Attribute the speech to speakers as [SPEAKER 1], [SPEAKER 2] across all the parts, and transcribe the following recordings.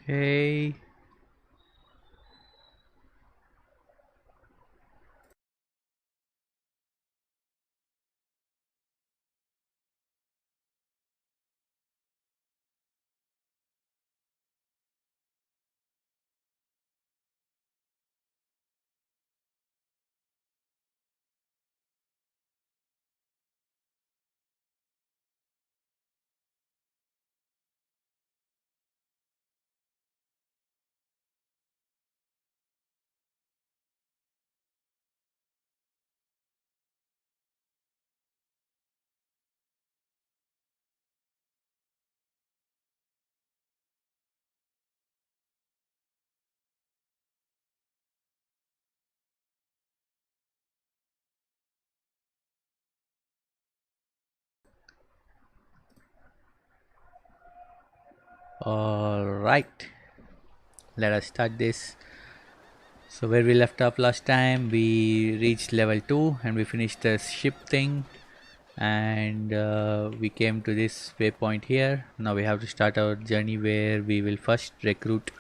[SPEAKER 1] Okay. All right. Let us start this. So where we left off last time, we reached level 2 and we finished the ship thing, and we came to this waypoint here. Now we have to start our journey where we will first recruit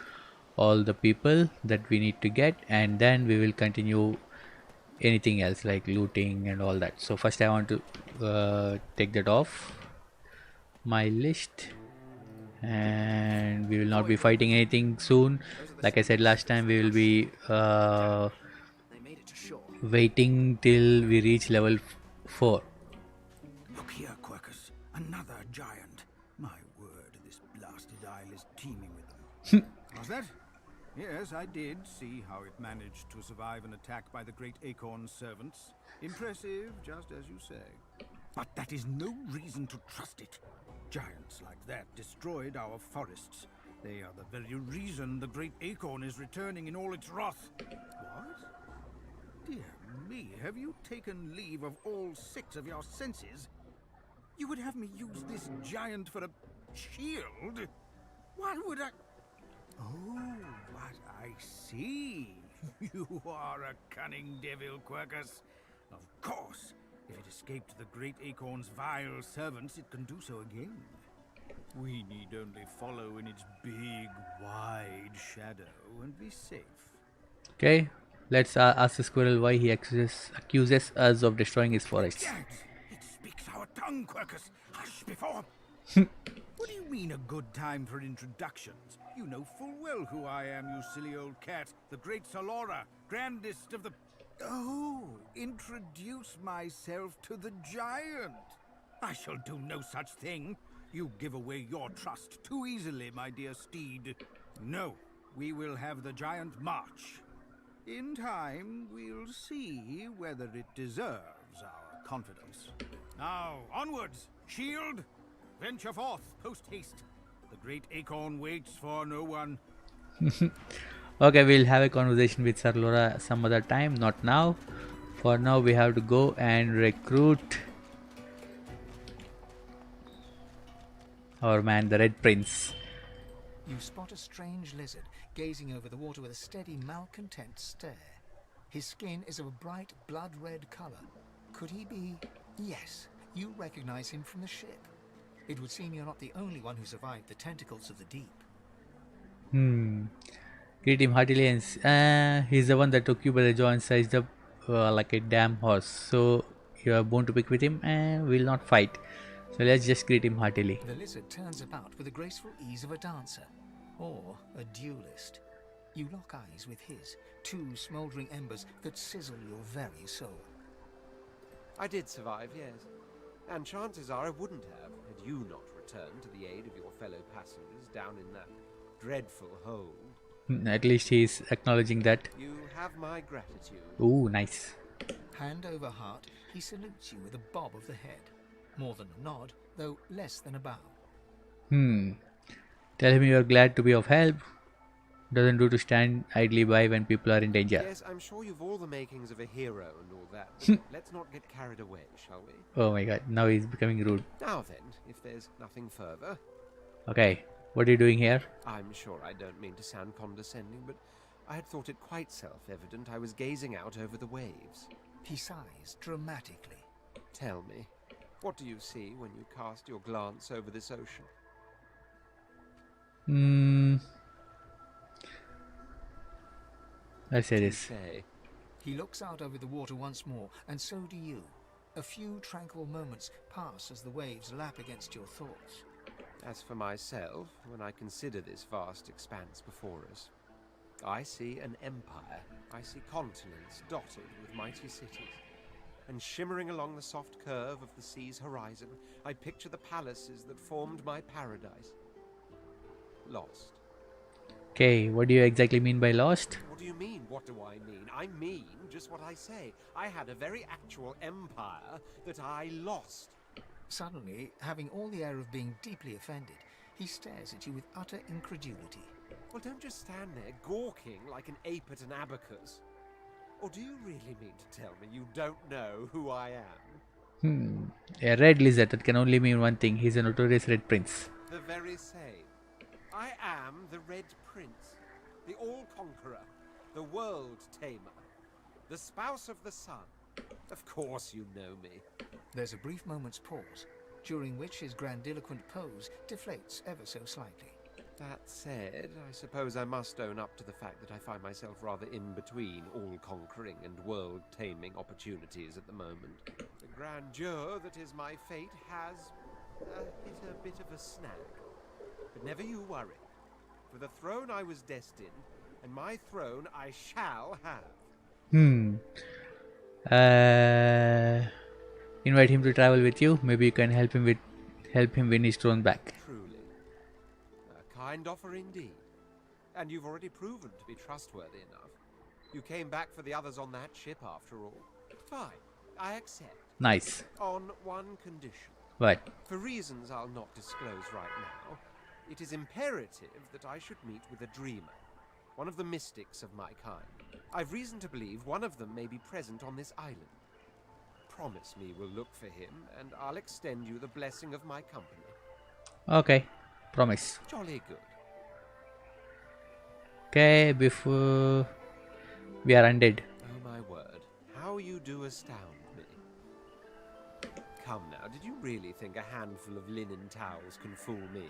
[SPEAKER 1] all the people that we need to get, and then we will continue anything else like looting and all that. So first I want to take that off my list, and we will not be fighting anything soon. Like I said last time, we will be waiting till we reach level 4.
[SPEAKER 2] Look here, Quercus. Another giant. My word, this blasted isle is teeming with them. Was that? Yes, I did see how it managed to survive an attack by the great Acorn's servants. Impressive, just as you say. But that is no reason to trust it. Giants like that destroyed our forests. They are the very reason the great Acorn is returning in all its wrath. What? Dear me, have you taken leave of all 6 of your senses? You would have me use this giant for a shield? Why would I... Oh, what I see. You are a cunning devil, Quercus. Of course, if it escaped the great Acorn's vile servants, it can do so again. We need only follow in its big, wide shadow and be safe.
[SPEAKER 1] Okay, let's ask the squirrel why he accuses us of destroying his forests.
[SPEAKER 2] Gags! It speaks our tongue, Quercus. Hush before... What do you mean a good time for introductions? You know full well who I am, you silly old cat. The great Solora, grandest of the... Oh, introduce myself to the giant. I shall do no such thing. You give away your trust too easily, my dear steed. No, we will have the giant march. In time, we'll see whether it deserves our confidence. Now, onwards! Shield! Venture forth, post-haste. The great Acorn waits for no one.
[SPEAKER 1] Okay, we'll have a conversation with Sir Laura some other time, not now. For now, we have to go and recruit our man, the Red Prince.
[SPEAKER 3] You spot a strange lizard gazing over the water with a steady, malcontent stare. His skin is of a bright, blood-red color. Could he be... Yes, you recognize him from the ship. It would seem you're not the only one who survived the tentacles of the deep.
[SPEAKER 1] Greet him heartily, and he's the one that took you by the jaw and sized up like a damn horse. So you are born to pick with him, and we'll not fight. So let's just greet him heartily.
[SPEAKER 3] The lizard turns about with the graceful ease of a dancer, or a duelist. You lock eyes with his, 2 smouldering embers that sizzle your very soul.
[SPEAKER 4] I did survive, yes. And chances are I wouldn't have, had you not returned to the aid of your fellow passengers down in that dreadful hole.
[SPEAKER 1] At least he's acknowledging that.
[SPEAKER 4] You have my gratitude.
[SPEAKER 1] Ooh, nice.
[SPEAKER 3] Hand over heart, he salutes you with a bob of the head. More than a nod, though less than a bow.
[SPEAKER 1] Tell him you are glad to be of help. Doesn't do to stand idly by when people are in danger.
[SPEAKER 4] Yes, I'm sure you've all the makings of a hero and all that, but let's not get carried away, shall we?
[SPEAKER 1] Oh my god, now he's becoming rude.
[SPEAKER 4] Now then, if there's nothing further...
[SPEAKER 1] Okay, what are you doing here?
[SPEAKER 4] I'm sure I don't mean to sound condescending, but I had thought it quite self-evident I was gazing out over the waves.
[SPEAKER 3] He sighs dramatically.
[SPEAKER 4] Tell me, what do you see when you cast your glance over this ocean?
[SPEAKER 1] Let's say this.
[SPEAKER 4] Touché.
[SPEAKER 3] He looks out over the water once more, and so do you. A few tranquil moments pass as the waves lap against your thoughts.
[SPEAKER 4] As for myself, when I consider this vast expanse before us, I see an empire. I see continents dotted with mighty cities. And shimmering along the soft curve of the sea's horizon, I picture the palaces that formed my paradise. Lost.
[SPEAKER 1] Okay, what do you exactly mean by lost?
[SPEAKER 4] What do you mean, what do I mean? I mean just what I say. I had a very actual empire that I lost.
[SPEAKER 3] Suddenly, having all the air of being deeply offended, he stares at you with utter incredulity.
[SPEAKER 4] Well, don't just stand there gawking like an ape at an abacus. Or do you really mean to tell me you don't know who I am?
[SPEAKER 1] A red lizard, that can only mean one thing. He's a notorious red prince.
[SPEAKER 4] The very same. I am the Red Prince, the All-Conqueror, the World-Tamer, the Spouse of the Sun. Of course you know me.
[SPEAKER 3] There's a brief moment's pause, during which his grandiloquent pose deflates ever so slightly.
[SPEAKER 4] That said, I suppose I must own up to the fact that I find myself rather in between all-conquering and world-taming opportunities at the moment. The grandeur that is my fate has hit a bit of a snag. But never you worry. For the throne I was destined, and my throne I shall have.
[SPEAKER 1] Invite him to travel with you. Maybe you can help him win his throne back.
[SPEAKER 4] Truly. A kind offer indeed. And you've already proven to be trustworthy enough. You came back for the others on that ship after all. Fine, I accept.
[SPEAKER 1] Nice.
[SPEAKER 4] On one condition.
[SPEAKER 1] What?
[SPEAKER 4] For reasons I'll not disclose right now, it is imperative that I should meet with a dreamer. One of the mystics of my kind. I've reason to believe one of them may be present on this island. Promise me we'll look for him, and I'll extend you the blessing of my company.
[SPEAKER 1] Okay. Promise.
[SPEAKER 4] Jolly good.
[SPEAKER 1] Okay, before we are undead.
[SPEAKER 4] Oh my word, how you do astound me. Come now, did you really think a handful of linen towels can fool me?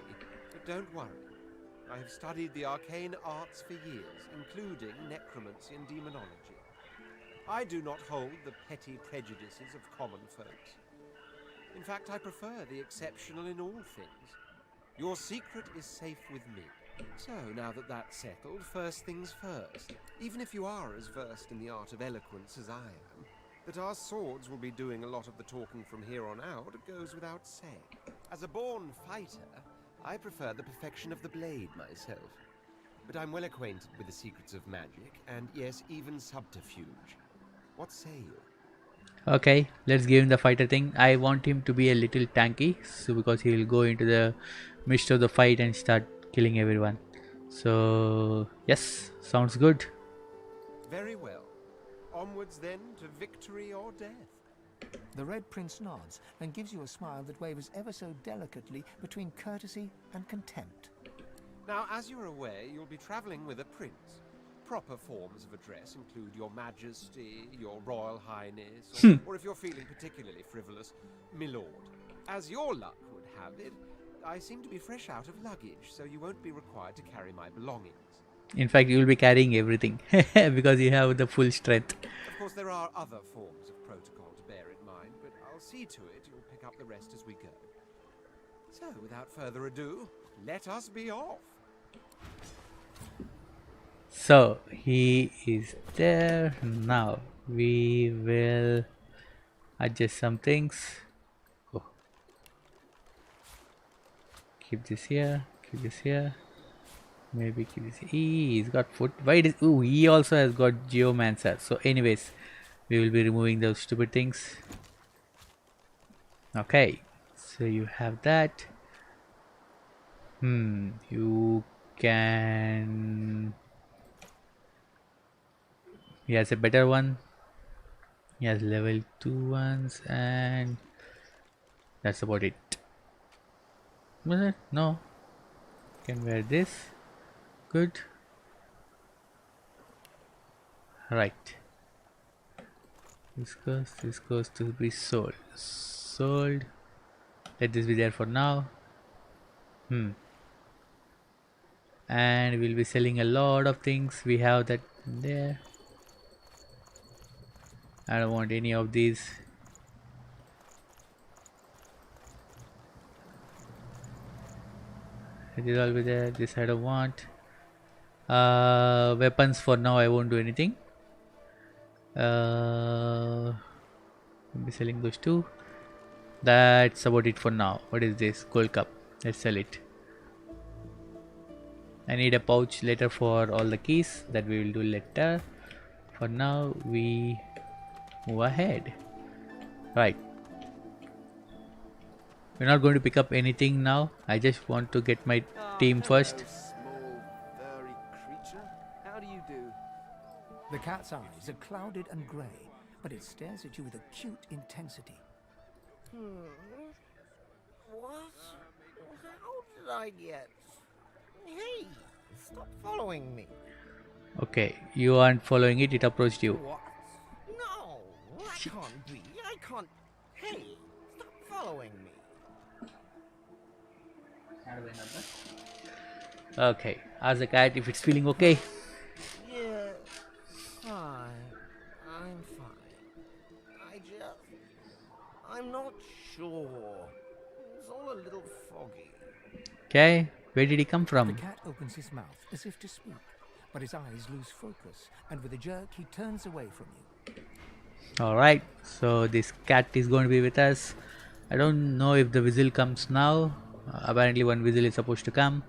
[SPEAKER 4] But don't worry. I have studied the arcane arts for years, including necromancy and demonology. I do not hold the petty prejudices of common folks. In fact, I prefer the exceptional in all things. Your secret is safe with me. So, now that that's settled, first things first. Even if you are as versed in the art of eloquence as I am, that our swords will be doing a lot of the talking from here on out goes without saying. As a born fighter, I prefer the perfection of the blade myself. But I'm well acquainted with the secrets of magic, and yes, even subterfuge. What say you?
[SPEAKER 1] Okay, let's give him the fighter thing. I want him to be a little tanky, so because he will go into the midst of the fight and start killing everyone. So yes, sounds good.
[SPEAKER 4] Very well. Onwards then to victory or death.
[SPEAKER 3] The Red Prince nods and gives you a smile that wavers ever so delicately between courtesy and contempt.
[SPEAKER 4] Now, as you're aware, you'll be traveling with a prince. Proper forms of address include Your Majesty, Your Royal Highness, or if you're feeling particularly frivolous, Milord. As your luck would have it, I seem to be fresh out of luggage, so you won't be required to carry my belongings.
[SPEAKER 1] In fact, you will be carrying everything because you have the full strength.
[SPEAKER 4] Of course, there are other forms of protocol to bear in mind, but I'll see to it you'll pick up the rest as we go. So, without further ado, let us be off.
[SPEAKER 1] So he is there. Now we will adjust some things. Oh. Keep this here, keep this here. Maybe keep this here. He's got foot. Why does he also has got geomancer. So anyways, we will be removing those stupid things. Okay, so you have that. You can. He has a better one. He has level 2 ones, and that's about it. Was it? No. Can wear this. Good. Right. This goes to be sold. Sold. Let this be there for now. And we'll be selling a lot of things. We have that there. I don't want any of these. It will all be there. This I don't want. Weapons for now I won't do anything. I'll be selling those two. That's about it for now. What is this? Gold cup. Let's sell it. I need a pouch later for all the keys. That we will do later. For now we move ahead. Right. We're not going to pick up anything now. I just want to get my team first.
[SPEAKER 4] Small, furry creature. How do you do?
[SPEAKER 3] The cat's eyes are clouded and grey, but it stares at you with acute intensity.
[SPEAKER 5] What? How did I get? Hey, stop following me.
[SPEAKER 1] Okay, you aren't following it. It approached you.
[SPEAKER 5] What? No, I can't be. I can't. Hey, stop following me.
[SPEAKER 1] Okay, ask the cat if it's feeling okay.
[SPEAKER 5] Yeah, fine. I'm fine. I'm not sure. It's all a little foggy.
[SPEAKER 1] Okay, where did he come
[SPEAKER 3] The
[SPEAKER 1] from?
[SPEAKER 3] cat opens his mouth as if to speak, but his eyes lose focus, and with a jerk he turns away from you.
[SPEAKER 1] Alright, so this cat is going to be with us. I don't know if the whistle comes now. Apparently one whistle is supposed to come.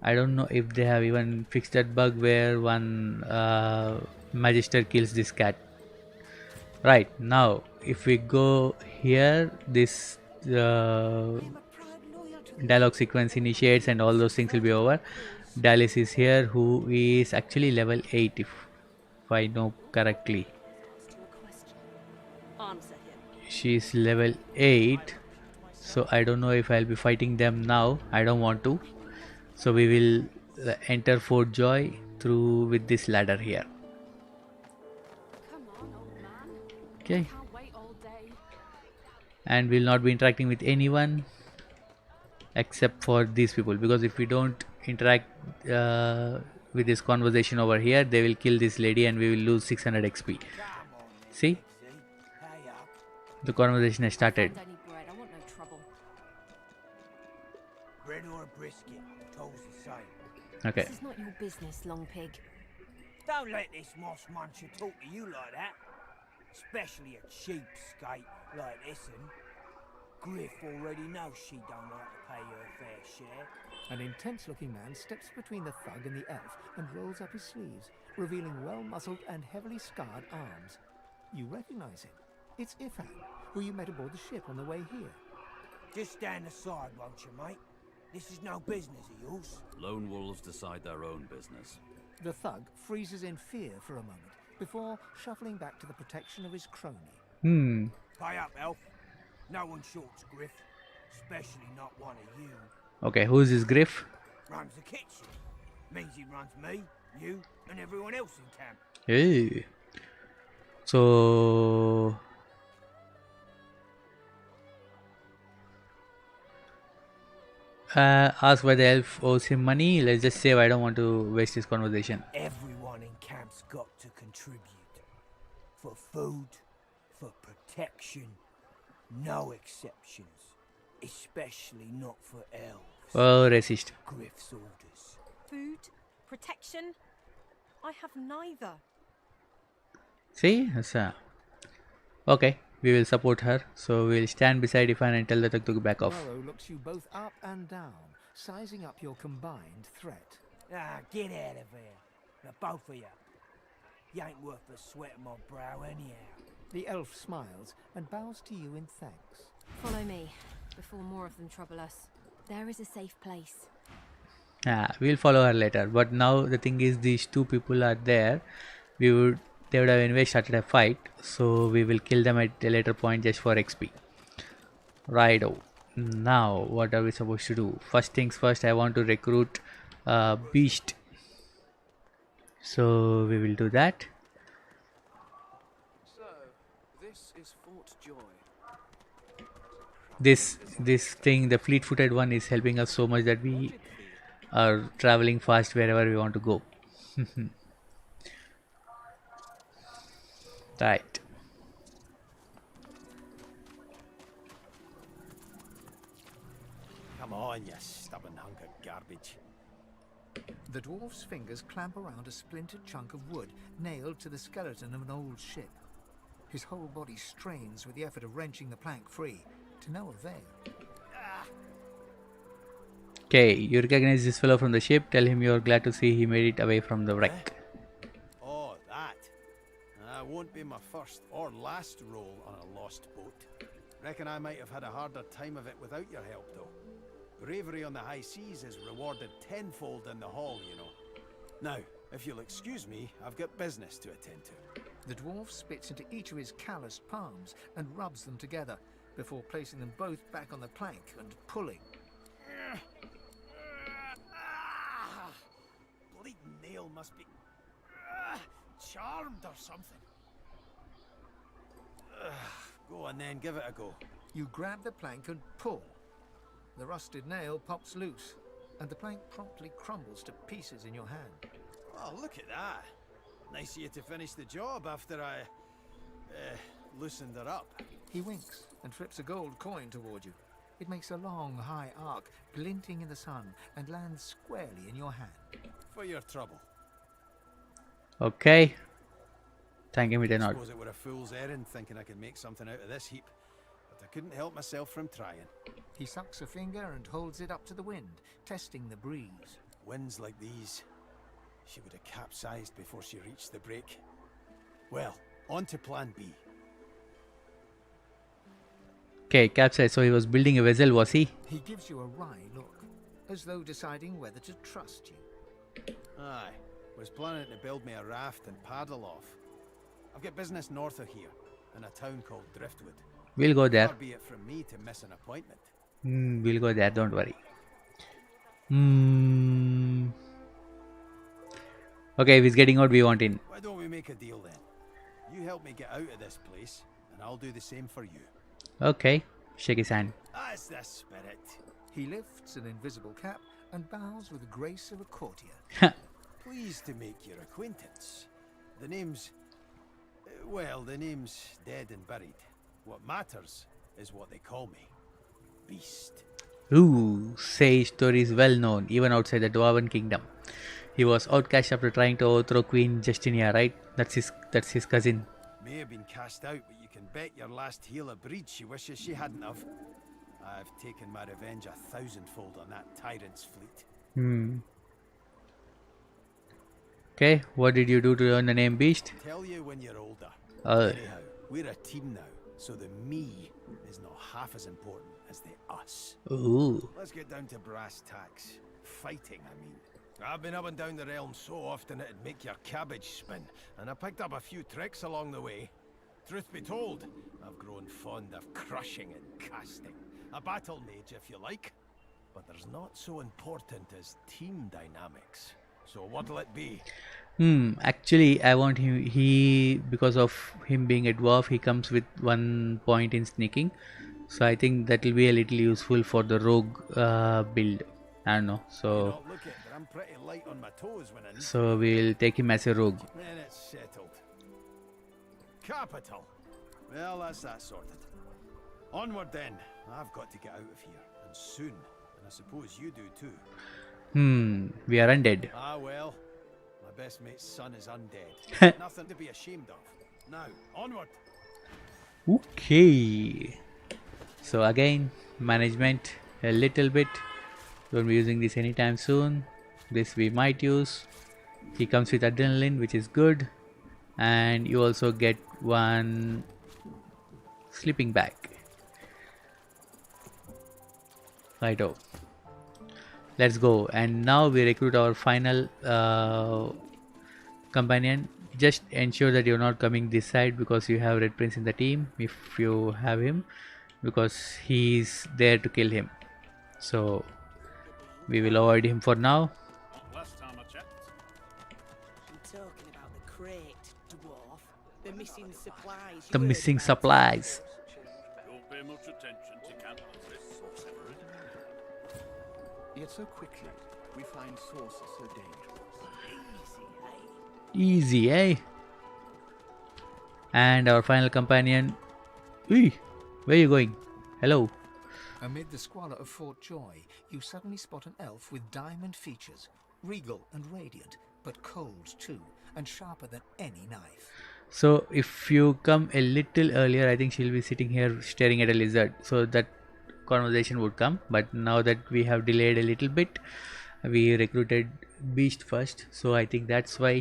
[SPEAKER 1] I don't know if they have even fixed that bug where one magister kills this cat. Right, now if we go here, this dialogue sequence initiates and all those things will be over. Dallas is here, who is actually level 8 if I know correctly. She's level 8, so I don't know if I'll be fighting them now. I don't want to, so we will enter Fort Joy through with this ladder here. Okay, and we'll not be interacting with anyone except for these people, because if we don't interact with this conversation over here, they will kill this lady and we will lose 600 XP. See, the conversation has started.
[SPEAKER 2] Bread or a brisket, toes the same.
[SPEAKER 1] Okay,
[SPEAKER 6] This is not your business, long pig.
[SPEAKER 2] Don't let this moss muncher talk to you like that. Especially a cheapskate like this one. Griff already knows she don't like to pay her fair share.
[SPEAKER 3] An intense-looking man steps between the thug and the elf and rolls up his sleeves, revealing well-muscled and heavily scarred arms. You recognize him. It's Ifan, who you met aboard the ship on the way here.
[SPEAKER 2] Just stand aside, won't you, mate? This is no business of yours.
[SPEAKER 7] Lone wolves decide their own business.
[SPEAKER 3] The thug freezes in fear for a moment before shuffling back to the protection of his crony.
[SPEAKER 2] Pay up, elf. No one shorts Griff, especially not one of you.
[SPEAKER 1] okay, who's this Griff?
[SPEAKER 2] Runs the kitchen. Means he runs me, you, and everyone else in camp.
[SPEAKER 1] Hey. So ask why the elf owes him money. Let's just save. I don't want to waste this conversation.
[SPEAKER 2] Everyone in camp's got to contribute. For food, for protection, no exceptions. Especially not for elves.
[SPEAKER 1] Oh, racist.
[SPEAKER 2] Griff's orders.
[SPEAKER 6] Food? Protection? I have neither.
[SPEAKER 1] See? Okay, we will support her. So we'll stand beside Ifan and tell the thug to back off.
[SPEAKER 3] Morrow looks you both up and down, sizing up your combined threat.
[SPEAKER 2] Ah, get out of here. The both of you. You ain't worth the sweat of my brow anyhow.
[SPEAKER 3] The elf smiles and bows to you in thanks.
[SPEAKER 6] Follow me, before more of them trouble us. There is a safe place.
[SPEAKER 1] We'll follow her later. But now the thing is, these two people are there. They would have anyway started a fight, so we will kill them at a later point just for XP. Righto. Now what are we supposed to do? First things first, I want to recruit Beast. So we will do that.
[SPEAKER 4] So, this is Fort Joy.
[SPEAKER 1] This thing, the fleet-footed one, is helping us so much that we are traveling fast wherever we want to go. Right.
[SPEAKER 2] Come on, you stubborn hunk of garbage.
[SPEAKER 3] The dwarf's fingers clamp around a splintered chunk of wood nailed to the skeleton of an old ship. His whole body strains with the effort of wrenching the plank free, to no avail.
[SPEAKER 1] Okay, you recognize this fellow from the ship. Tell him you're glad to see he made it away from the wreck.
[SPEAKER 2] Oh, that. Won't be my first or last roll on a lost boat. Reckon I might have had a harder time of it without your help, though. Bravery on the high seas is rewarded tenfold in the hall, you know. Now, if you'll excuse me, I've got business to attend to.
[SPEAKER 3] The dwarf spits into each of his calloused palms and rubs them together, before placing them both back on the plank and pulling.
[SPEAKER 2] Bleeding nail must be charmed or something. Go on then, give it a go.
[SPEAKER 3] You grab the plank and pull. The rusted nail pops loose, and the plank promptly crumbles to pieces in your hand.
[SPEAKER 2] Oh, look at that. Nice of you to finish the job after I loosened her up.
[SPEAKER 3] He winks and flips a gold coin toward you. It makes a long, high arc, glinting in the sun, and lands squarely in your hand.
[SPEAKER 2] For your trouble.
[SPEAKER 1] Okay. Thank him with a nod.
[SPEAKER 2] Suppose it were a fool's errand thinking I could make something out of this heap, but I couldn't help myself from trying.
[SPEAKER 3] He sucks a finger and holds it up to the wind, testing the breeze.
[SPEAKER 2] Winds like these, she would have capsized before she reached the break. Well, on to plan B.
[SPEAKER 1] Okay, capsize. So he was building a vessel, was he?
[SPEAKER 3] He gives you a wry look, as though deciding whether to trust you.
[SPEAKER 2] Aye, was planning to build me a raft and paddle off. I've got business north of here, in a town called Driftwood.
[SPEAKER 1] We'll go there.
[SPEAKER 2] Far be it from me to miss an appointment.
[SPEAKER 1] We'll go there, don't worry. Okay, if he's getting out, we want in.
[SPEAKER 2] Why don't we make a deal then? You help me get out of this place, and I'll do the same for you.
[SPEAKER 1] Okay, shake his hand.
[SPEAKER 2] That's the spirit.
[SPEAKER 3] He lifts an invisible cap and bows with the grace of a courtier.
[SPEAKER 2] Pleased to make your acquaintance. The name's... well, the name's dead and buried. What matters is what they call me. Beast.
[SPEAKER 1] Ooh, Sage story is well known, even outside the Dwarven kingdom. He was outcast after trying to overthrow Queen Justinia, right? That's his cousin.
[SPEAKER 2] May have been cast out, but you can bet your last heel of breed she wishes she hadn't have. I've taken my revenge 1,000-fold on that tyrant's fleet.
[SPEAKER 1] Okay, what did you do to earn the name Beast?
[SPEAKER 2] Tell you when you're older.
[SPEAKER 1] Oh.
[SPEAKER 2] Anyhow, we're a team now, so the me is not half as important as the us.
[SPEAKER 1] Ooh.
[SPEAKER 2] Let's get down to brass tacks. Fighting, I mean. I've been up and down the realm so often it'd make your cabbage spin, and I picked up a few tricks along the way. Truth be told, I've grown fond of crushing and casting. A battle mage, if you like. But there's not so important as team dynamics. So what'll it be?
[SPEAKER 1] Actually, I want him, because of him being a dwarf, he comes with 1 point in sneaking. So I think that will be a little useful for the rogue build. I don't know. So
[SPEAKER 2] Not look it, but I'm pretty light on my toes when I need.
[SPEAKER 1] So we'll take him as a rogue.
[SPEAKER 2] Then it's settled. Capital. Well, that's that sorted. Onward then. I've got to get out of here, and soon. And I suppose you do too.
[SPEAKER 1] We are undead.
[SPEAKER 2] Ah well. My best mate's son is undead. Nothing to be ashamed of. Now, onward.
[SPEAKER 1] Okay. So again, management a little bit. Don't be using this anytime soon. This we might use. He comes with adrenaline, which is good. And you also get 1 sleeping bag. Righto. Let's go. And now we recruit our final companion. Just ensure that you're not coming this side because you have Red Prince in the team. If you have him, because he's there to kill him. So we will avoid him for now.
[SPEAKER 7] Last time I checked.
[SPEAKER 8] I'm talking about the crate, dwarf. The missing supplies.
[SPEAKER 1] The
[SPEAKER 8] You heard
[SPEAKER 1] missing
[SPEAKER 8] about it.
[SPEAKER 1] supplies.
[SPEAKER 7] Don't pay much attention to camp as this sorcerer.
[SPEAKER 9] Yet so quickly, we find sources so dangerous.
[SPEAKER 1] Easy, eh? And our final companion. Where are you going? Hello.
[SPEAKER 3] Amid the squalor of Fort Joy, you suddenly spot an elf with diamond features, regal and radiant, but cold too, and sharper than any knife.
[SPEAKER 1] So if you come a little earlier, I think she'll be sitting here staring at a lizard. So that conversation would come. But now that we have delayed a little bit, we recruited Beast first. So I think that's why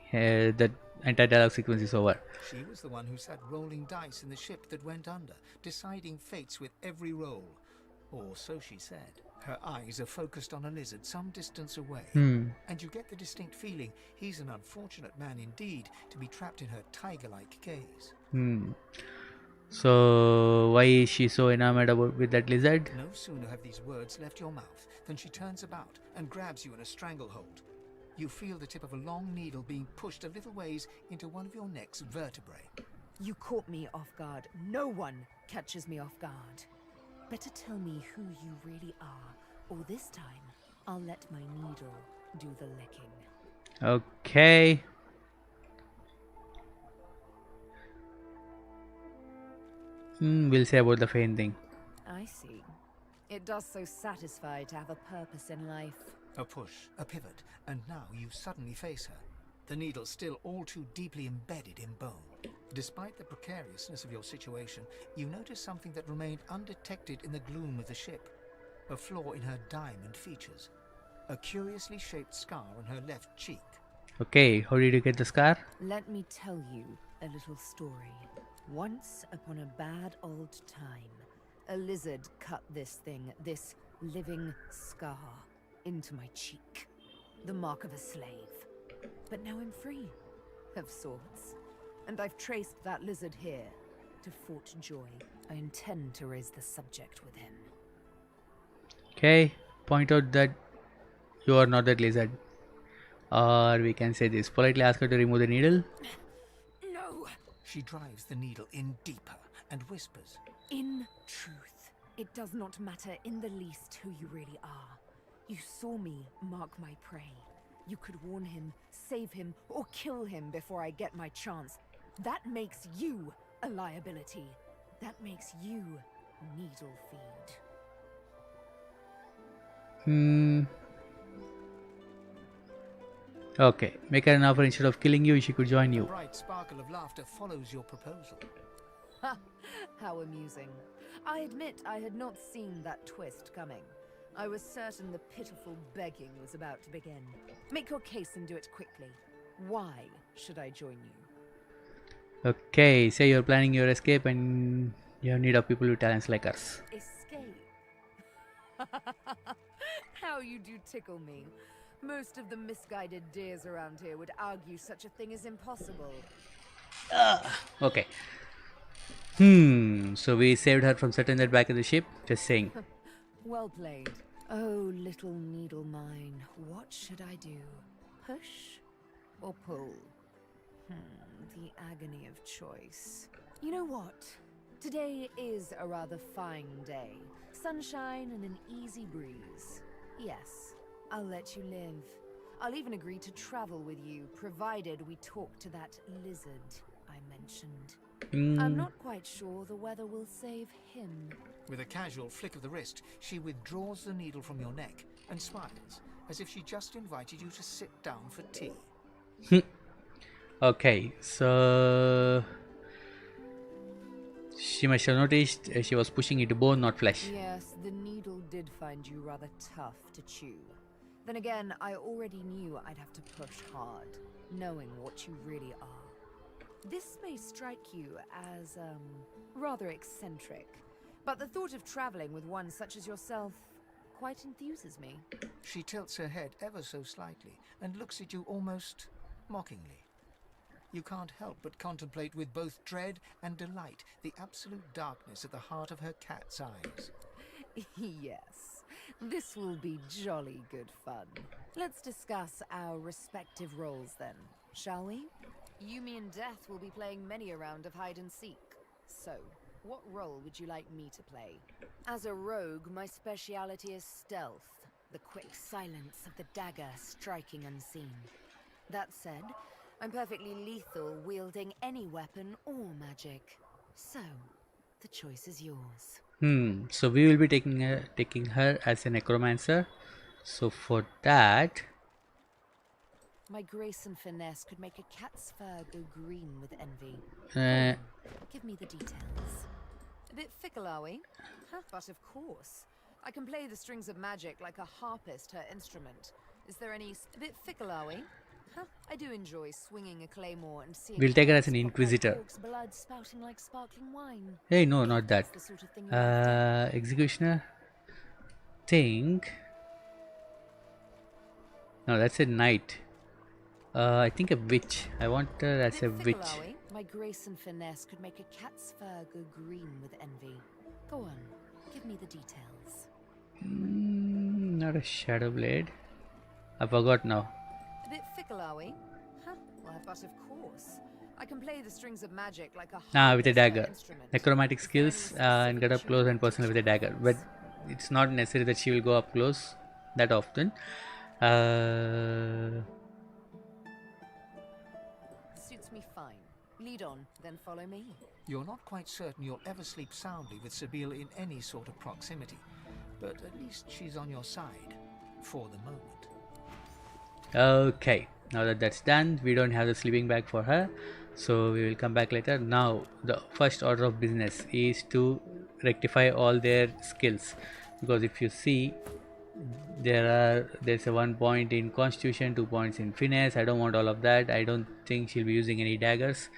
[SPEAKER 1] that entire dialogue sequence is over.
[SPEAKER 3] She was the one who sat rolling dice in the ship that went under, deciding fates with every roll. Or so she said. Her eyes are focused on a lizard some distance away, and you get the distinct feeling he's an unfortunate man indeed to be trapped in her tiger-like gaze.
[SPEAKER 1] So why is she so enamored with that lizard?
[SPEAKER 3] No sooner have these words left your mouth than she turns about and grabs you in a stranglehold. You feel the tip of a long needle being pushed a little ways into one of your neck's vertebrae.
[SPEAKER 10] You caught me off guard. No one catches me off guard. Better tell me who you really are, or this time I'll let my needle do the licking.
[SPEAKER 1] Okay. We'll say about the Fane thing.
[SPEAKER 10] I see. It does so satisfy to have a purpose in life.
[SPEAKER 3] A push, a pivot, and now you suddenly face her. The needle still all too deeply embedded in bone. Despite the precariousness of your situation, you notice something that remained undetected in the gloom of the ship. A flaw in her diamond features. A curiously shaped scar on her left cheek.
[SPEAKER 1] Okay, how did you get the scar?
[SPEAKER 10] Let me tell you a little story. Once upon a bad old time, a lizard cut this thing, this living scar, into my cheek. The mark of a slave. But now I'm free, of sorts. And I've traced that lizard here, to Fort Joy. I intend to raise the subject with him.
[SPEAKER 1] Okay, point out that you are not that lizard. Or we can say this, politely ask her to remove the needle.
[SPEAKER 10] No!
[SPEAKER 3] She drives the needle in deeper and whispers.
[SPEAKER 10] In truth, it does not matter in the least who you really are. You saw me mark my prey. You could warn him, save him, or kill him before I get my chance. That makes you a liability. That makes you needle feed.
[SPEAKER 1] Okay, make her an offer. Instead of killing you, she could join
[SPEAKER 3] A
[SPEAKER 1] you.
[SPEAKER 3] bright sparkle of laughter follows your proposal.
[SPEAKER 10] Ha! How amusing. I admit I had not seen that twist coming. I was certain the pitiful begging was about to begin. Make your case and do it quickly. Why should I join you?
[SPEAKER 1] Okay, say you're planning your escape and you have need of people with talents like us.
[SPEAKER 10] Escape? How you do tickle me. Most of the misguided deers around here would argue such a thing is impossible.
[SPEAKER 1] Okay. So we saved her from certain that back in the ship. Just saying.
[SPEAKER 10] Well played. Oh, little needle mine, what should I do? Push or pull? The agony of choice. You know what? Today is a rather fine day. Sunshine and an easy breeze. Yes, I'll let you live. I'll even agree to travel with you, provided we talk to that lizard I mentioned. I'm not quite sure the weather will save him.
[SPEAKER 3] With a casual flick of the wrist, she withdraws the needle from your neck and smiles, as if she just invited you to sit down for tea.
[SPEAKER 1] Okay, so she must have noticed she was pushing it to bone, not flesh.
[SPEAKER 10] Yes, the needle did find you rather tough to chew. Then again, I already knew I'd have to push hard, knowing what you really are. This may strike you as, rather eccentric, but the thought of traveling with one such as yourself quite enthuses me.
[SPEAKER 3] She tilts her head ever so slightly and looks at you almost mockingly. You can't help but contemplate with both dread and delight the absolute darkness at the heart of her cat's eyes.
[SPEAKER 10] Yes, this will be jolly good fun. Let's discuss our respective roles then, shall we? You, me, and Death will be playing many a round of hide and seek. So, what role would you like me to play? As a rogue, my speciality is stealth, the quick silence of the dagger striking unseen. That said, I'm perfectly lethal, wielding any weapon or magic. So, the choice is yours.
[SPEAKER 1] So we will be taking her as a necromancer. So for that,
[SPEAKER 10] My grace and finesse could make a cat's fur go green with envy.
[SPEAKER 1] uh,
[SPEAKER 10] Give me the details. A bit fickle, are we? Huh, but of course. I can play the strings of magic like a harpist her instrument. Is there any... A bit fickle, are we? Huh, I do enjoy swinging a claymore and seeing
[SPEAKER 1] we'll take her as
[SPEAKER 10] heads
[SPEAKER 1] an
[SPEAKER 10] pop like
[SPEAKER 1] inquisitor.
[SPEAKER 10] orcs' blood spouting like sparkling wine.
[SPEAKER 1] Hey, no,
[SPEAKER 10] If
[SPEAKER 1] not that.
[SPEAKER 10] that's the sort of thing you're after.
[SPEAKER 1] Executioner. Think. No, that's a knight. I think a witch. I want her as a
[SPEAKER 10] Fickle,
[SPEAKER 1] witch.
[SPEAKER 10] are we? My grace and finesse could make a cat's fur go green with envy. Go on, give me the details.
[SPEAKER 1] Not a shadow blade. I forgot now.
[SPEAKER 10] A bit fickle, are we? Huh? Well, but of course. I can play the strings of magic like a
[SPEAKER 1] With a
[SPEAKER 10] harpist her
[SPEAKER 1] dagger.
[SPEAKER 10] instrument.
[SPEAKER 1] Necromantic
[SPEAKER 10] Is there any
[SPEAKER 1] skills and get up
[SPEAKER 10] specific
[SPEAKER 1] close and
[SPEAKER 10] you're
[SPEAKER 1] personal with a
[SPEAKER 10] after?
[SPEAKER 1] dagger. But it's not necessary that she will go up close that often.
[SPEAKER 10] Suits me fine. Lead on, then follow me.
[SPEAKER 3] You're not quite certain you'll ever sleep soundly with Sibyl in any sort of proximity, but at least she's on your side. For the moment.
[SPEAKER 1] Okay, now that that's done, we don't have the sleeping bag for her, so we will come back later. Now the first order of business is to rectify all their skills, because if you see, there's a 1 point in constitution, 2 points in finesse. I don't want all of that. I don't think she'll be using any daggers.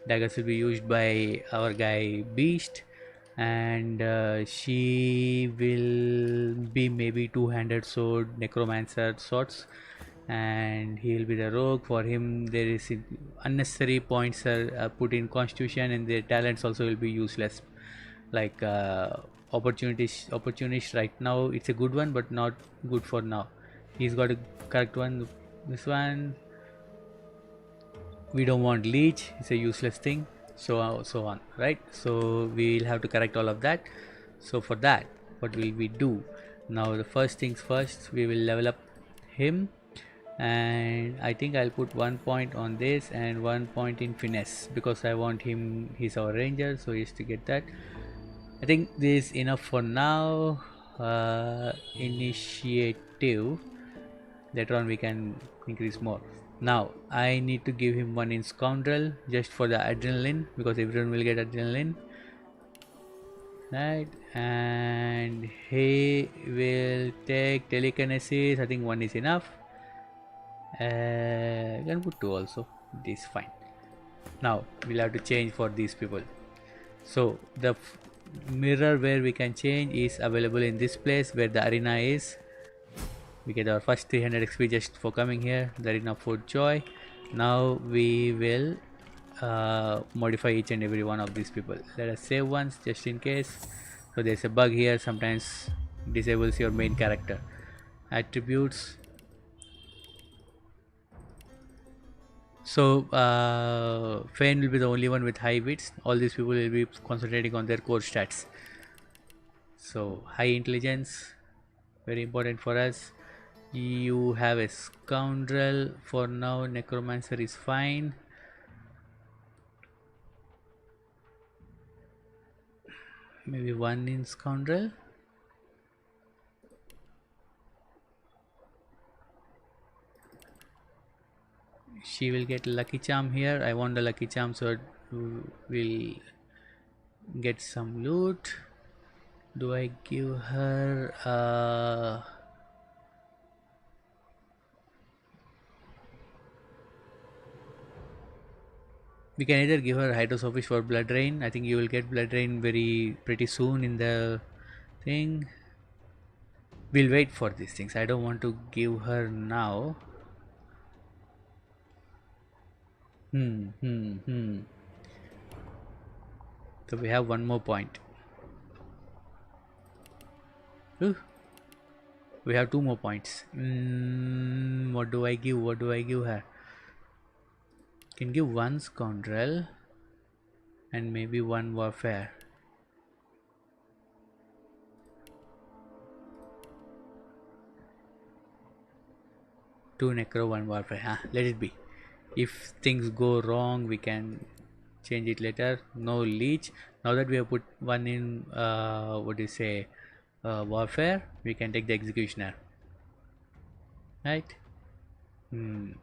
[SPEAKER 1] Daggers will be used by our guy Beast, and she will be maybe two-handed sword necromancer sorts, and he will be the rogue. For him there is unnecessary points are put in constitution, and their talents also will be useless, like opportunist right now. It's a good one but not good for now. He's got a correct one. This one we don't want. Leech, it's a useless thing, so on, right? So we'll have to correct all of that. So for that, what will we do now? The first things first, we will level up him, and I think I'll put 1 point on this and 1 point in finesse, because I want him, he's our ranger, so he's to get that. I think this is enough for now. Initiative, later on we can increase more. Now I need to give him 1 in scoundrel just for the adrenaline, because everyone will get adrenaline, right? And he will take telekinesis. I think 1 is enough. You can put 2 also, this is fine. Now we'll have to change for these people. So the mirror where we can change is available in this place where the arena is. We get our first 300 XP just for coming here. The arena for joy. Now we will modify each and every one of these people. Let us save once just in case. So there's a bug here, sometimes disables your main character. Attributes. So Fane will be the only one with high wits. All these people will be concentrating on their core stats. So high intelligence, very important for us. You have a scoundrel for now. Necromancer is fine. Maybe 1 in scoundrel. She will get lucky charm here. I want the lucky charm, so we'll get some loot. Do I give her we can either give her hydrosophist for blood rain. I think you will get blood rain pretty soon in the thing. We'll wait for these things. I don't want to give her now. So we have 1 more point. Ooh. We have 2 more points. What do I give? What do I give her? Can give 1 scoundrel and maybe 1 warfare. Two necro, 1 warfare. Let it be. If things go wrong, we can change it later. No leech. Now that we have put one in what do you say, warfare, we can take the executioner, right? Can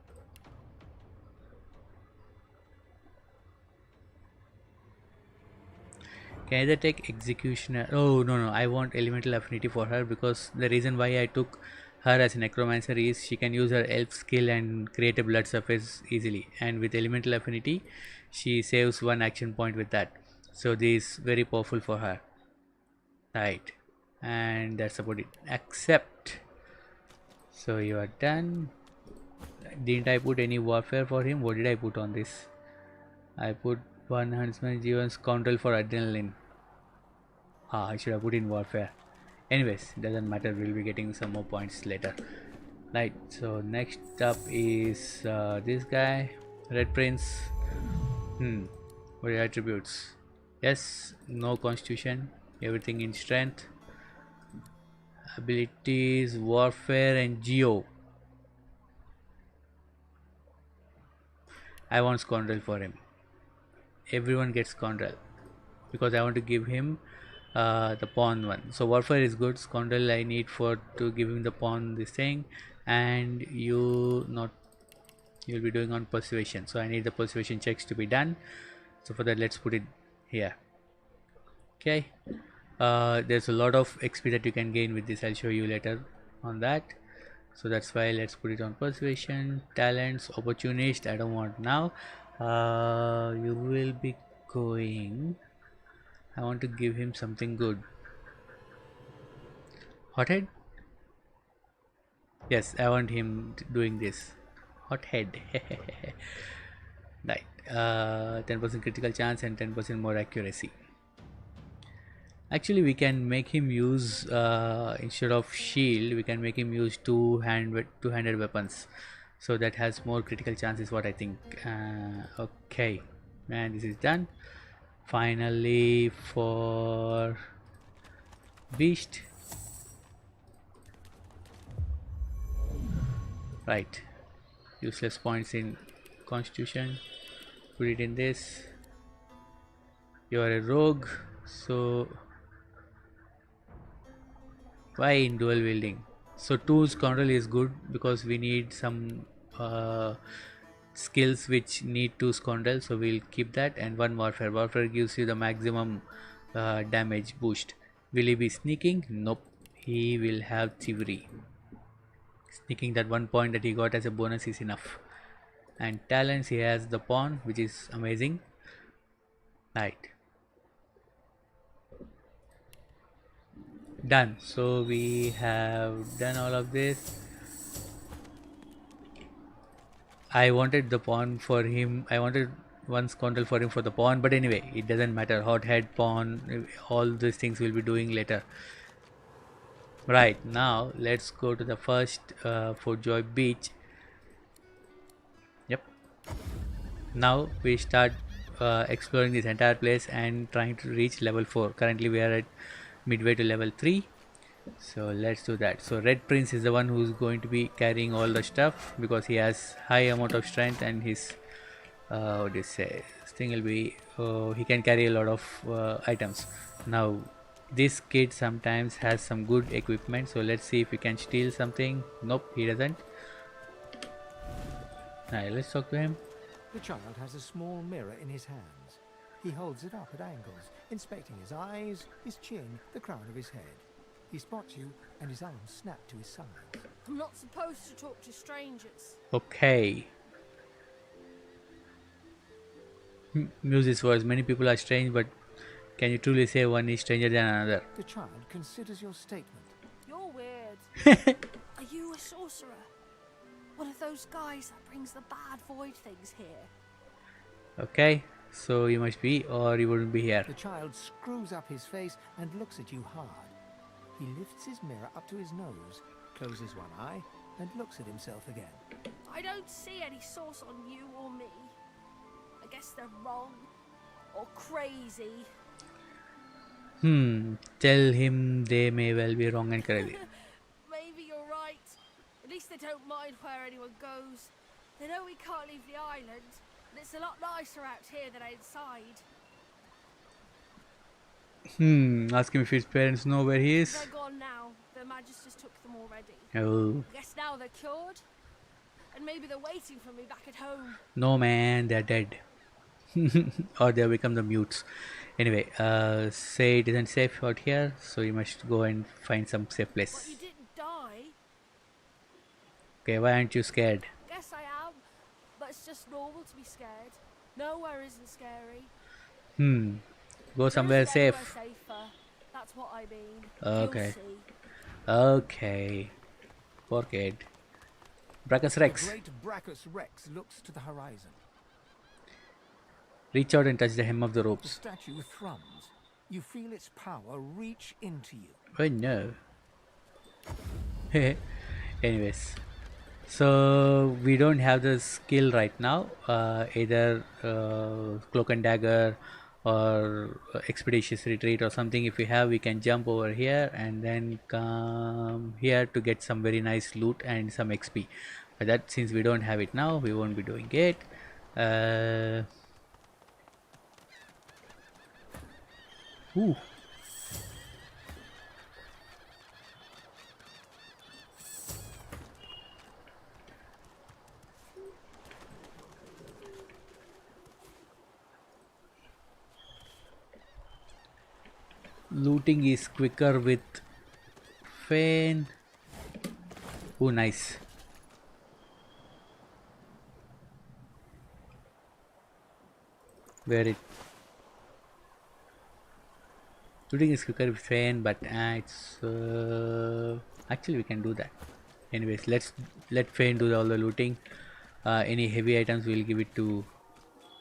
[SPEAKER 1] either take executioner. Oh no, I want elemental affinity for her, because the reason why I took her as a necromancer is she can use her elf skill and create a blood surface easily, and with elemental affinity she saves one action point with that, so this is very powerful for her, right? And that's about it. Accept. So you are done. Didn't I put any warfare for him? What did I put on this? I put one huntsman Jeevan scoundrel for adrenaline. I should have put in warfare. Anyways, doesn't matter, we'll be getting some more points later, right? So next up is this guy, Red Prince. What are your attributes? Yes, no constitution, everything in strength. Abilities, warfare and geo. I want scoundrel for him. Everyone gets scoundrel because I want to give him the pawn one. So warfare is good. Scoundrel I need for to give him the pawn this thing, and you'll be doing on persuasion. So I need the persuasion checks to be done. So for that, let's put it here. Okay. There's a lot of XP that you can gain with this. I'll show you later on that. So that's why let's put it on persuasion. Talents, opportunist, I don't want now. You will be going, I want to give him something good. Hothead? Yes, I want him doing this. Hothead. Right. 10% critical chance and 10% more accuracy. Actually, we can make him use instead of shield, we can make him use two-handed weapons. So that has more critical chance is what I think. Okay, and this is done. Finally, for beast, right? Useless points in constitution. Put it in this. You are a rogue, so why in dual wielding? So 2 scoundrel is good because we need some skills which need 2 scoundrel, so we'll keep that. And 1 warfare. Warfare gives you the maximum damage boost. Will he be sneaking? Nope. He will have thievery. Sneaking, that 1 point that he got as a bonus is enough. And talents, he has the pawn, which is amazing. Right. Done. So we have done all of this. I wanted the pawn for him. I wanted 1 scoundrel for him for the pawn, but anyway, it doesn't matter. Hothead, pawn, all these things we'll be doing later. Right, now let's go to the first Fort Joy Beach. Yep. Now we start exploring this entire place and trying to reach level 4. Currently we are at midway to level 3, so let's do that. So Red Prince is the one who's going to be carrying all the stuff because he has high amount of strength, and his what do you say, this thing will be he can carry a lot of items. Now this kid sometimes has some good equipment, so let's see if we can steal something. Nope, he doesn't. Alright, let's talk to him.
[SPEAKER 3] The child has a small mirror in his hands. He holds it up at angles, inspecting his eyes, his chin, the crown of his head. He spots you, and his arms snap to his sides.
[SPEAKER 6] I'm not supposed to talk to strangers.
[SPEAKER 1] Okay. Use this words. Many people are strange, but can you truly say one is stranger than another?
[SPEAKER 3] The child considers your statement.
[SPEAKER 6] You're weird. Are you a sorcerer? One of those guys that brings the bad void things here?
[SPEAKER 3] Okay,
[SPEAKER 1] so you must be, or you wouldn't be here.
[SPEAKER 3] The child screws up his face and looks at you hard. He lifts his mirror up to his nose, closes one eye, and looks at himself again.
[SPEAKER 6] I don't see any source on you or me. I guess they're wrong. Or crazy.
[SPEAKER 1] Tell him they may well be wrong and crazy.
[SPEAKER 6] Maybe you're right. At least they don't mind where anyone goes. They know we can't leave the island. It's a lot nicer out here than outside.
[SPEAKER 1] Ask him if his parents know where he is.
[SPEAKER 6] They're gone now. The magisters took them already.
[SPEAKER 1] Oh.
[SPEAKER 6] I guess now they're cured. And maybe they're waiting for me back at home.
[SPEAKER 1] No man, they're dead. Or they become the mutes. Anyway, say it isn't safe out here, so you must go and find some safe
[SPEAKER 6] But
[SPEAKER 1] place.
[SPEAKER 6] you didn't die.
[SPEAKER 1] Okay, why aren't you scared?
[SPEAKER 6] Guess I am. But it's just normal to be scared. Nowhere isn't scary.
[SPEAKER 1] Go
[SPEAKER 6] There
[SPEAKER 1] somewhere
[SPEAKER 6] isn't anywhere
[SPEAKER 1] safe.
[SPEAKER 6] safer. That's what I mean.
[SPEAKER 1] Okay.
[SPEAKER 6] You'll see.
[SPEAKER 1] Okay. Poor kid. Brachus
[SPEAKER 3] The
[SPEAKER 1] Rex.
[SPEAKER 3] great Brachus Rex looks to the horizon.
[SPEAKER 1] Reach out and touch the hem of the
[SPEAKER 3] The
[SPEAKER 1] ropes.
[SPEAKER 3] statue thrums. You feel its power reach into you.
[SPEAKER 1] Oh no. Anyways. So we don't have the skill right now. Either cloak and dagger or expeditious retreat or something. If we have, we can jump over here and then come here to get some very nice loot and some XP. But that, since we don't have it now, we won't be doing it. Ooh. Looting is quicker with Fane. Oh, nice. Where it? Looting is quicker with Fane, but it's actually we can do that. Anyways, let Fane do all the looting. Any heavy items we'll give it to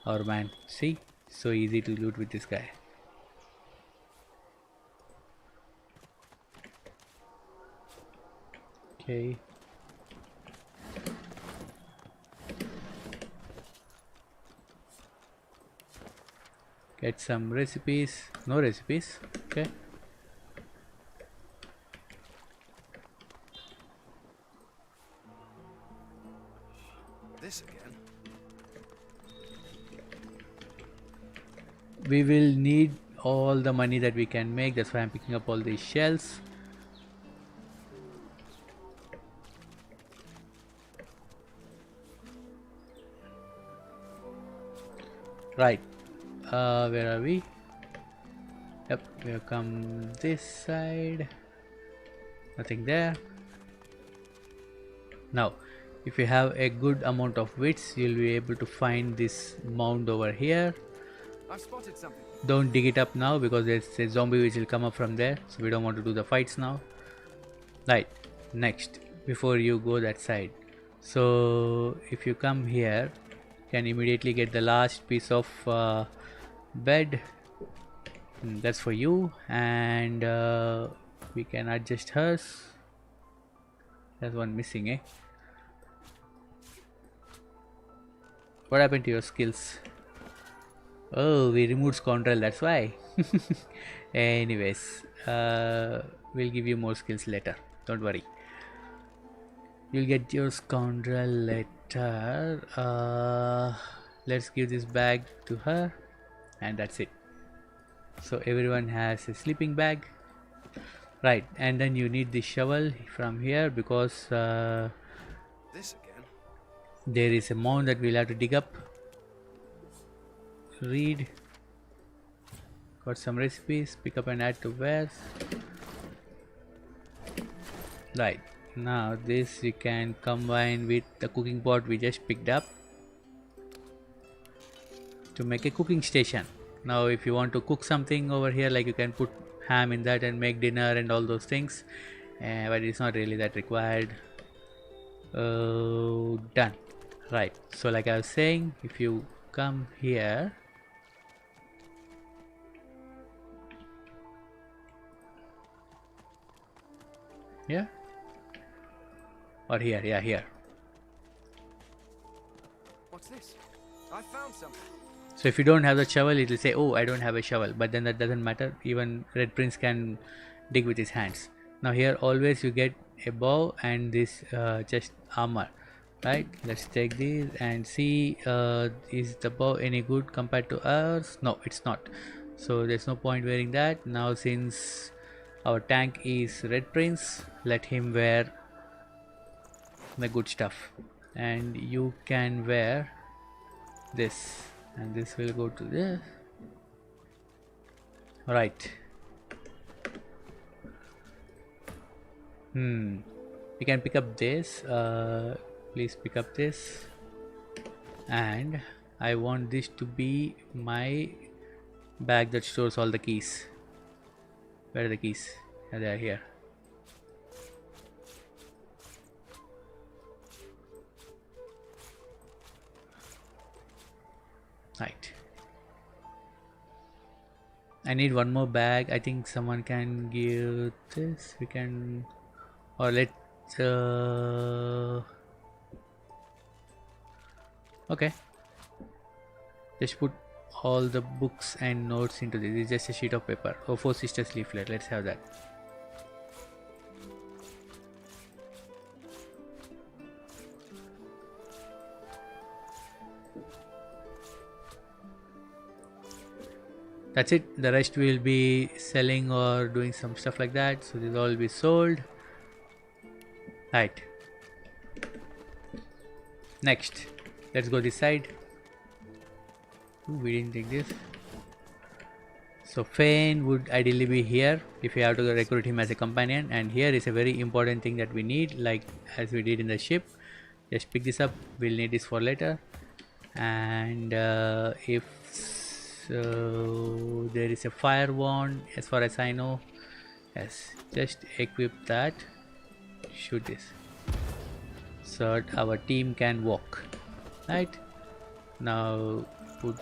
[SPEAKER 1] our man. See, so easy to loot with this guy. Okay. Get some recipes. No recipes. Okay.
[SPEAKER 9] This again.
[SPEAKER 1] We will need all the money that we can make. That's why I'm picking up all these shells. Right. Where are we? Yep, we have come this side. Nothing there. Now, if you have a good amount of wits, you'll be able to find this mound over here.
[SPEAKER 9] I've spotted something.
[SPEAKER 1] Don't dig it up now because there's a zombie which will come up from there, so we don't want to do the fights now. Right, next, before you go that side, so if you come here, you can immediately get the last piece of bed. That's for you, and we can adjust hers. There's one missing, eh? What happened to your skills? Oh, we removed scoundrel, that's why. Anyways, we'll give you more skills later, don't worry. You'll get your scoundrel later. Let's give this bag to her, and that's it. So everyone has a sleeping bag, right? And then you need the shovel from here because
[SPEAKER 9] This again.
[SPEAKER 1] there is a mound that we'll have to dig up. Read. Got some recipes. Pick up and add to wares. Right. Now this we can combine with the cooking pot we just picked up to make a cooking station. Now if you want to cook something over here, like you can put ham in that and make dinner and all those things, but it's not really that required. Done. Right, so like I was saying, if you come here, yeah, or here, yeah, here.
[SPEAKER 9] What's this? I found something.
[SPEAKER 1] So if you don't have the shovel, it will say, oh, I don't have a shovel, but then that doesn't matter. Even Red Prince can dig with his hands. Now here always you get a bow and this chest armor. Right, let's take these and see, is the bow any good compared to ours? No, it's not. So there's no point wearing that. Now since our tank is Red Prince, let him wear the good stuff, and you can wear this, and this will go to this. Right. We can pick up this. Please pick up this, and I want this to be my bag that stores all the keys. Where are the keys? They are here. Right. I need one more bag. I think someone can give this. We can, or let. Okay. Just put all the books and notes into this. It's just a sheet of paper. Oh, Four Sisters leaflet. Let's have that. That's it. The rest will be selling or doing some stuff like that. So this all will be sold. Right. Next, let's go this side. Ooh, we didn't take this. So Fane would ideally be here if you have to recruit him as a companion, and here is a very important thing that we need, like as we did in the ship. Just pick this up. We'll need this for later. And if so, there is a fire wand as far as I know. Yes, just equip that. Shoot this so that our team can walk. Right now, put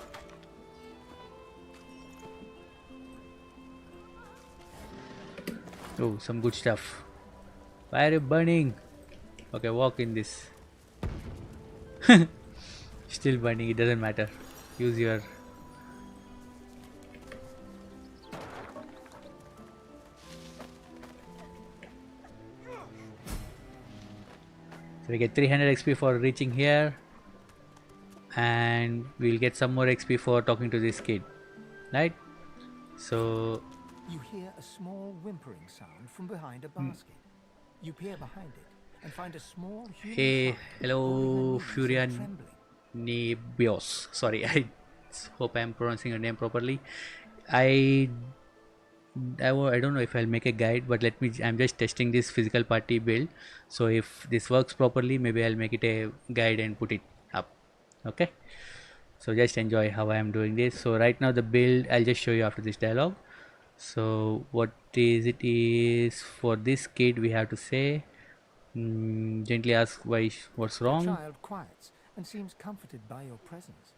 [SPEAKER 1] some good stuff. Why are you burning? Okay, walk in this. Still burning, it doesn't matter. Use your. So we get 300 XP for reaching here, and we'll get some more XP for talking to this kid, right? So
[SPEAKER 3] you hear a small whimpering sound from behind a basket. You peer behind it and find a small human.
[SPEAKER 1] Hey, hello, Furian Nebios. Sorry, I hope I'm pronouncing your name properly. I don't know if I'll make a guide, but I'm just testing this physical party build. So if this works properly, maybe I'll make it a guide and put it up. Okay, so just enjoy how I am doing this. So right now the build, I'll just show you after this dialogue. So what is it is for this kid, we have to say, gently ask what's wrong.
[SPEAKER 3] The child quiets and seems comforted by your presence.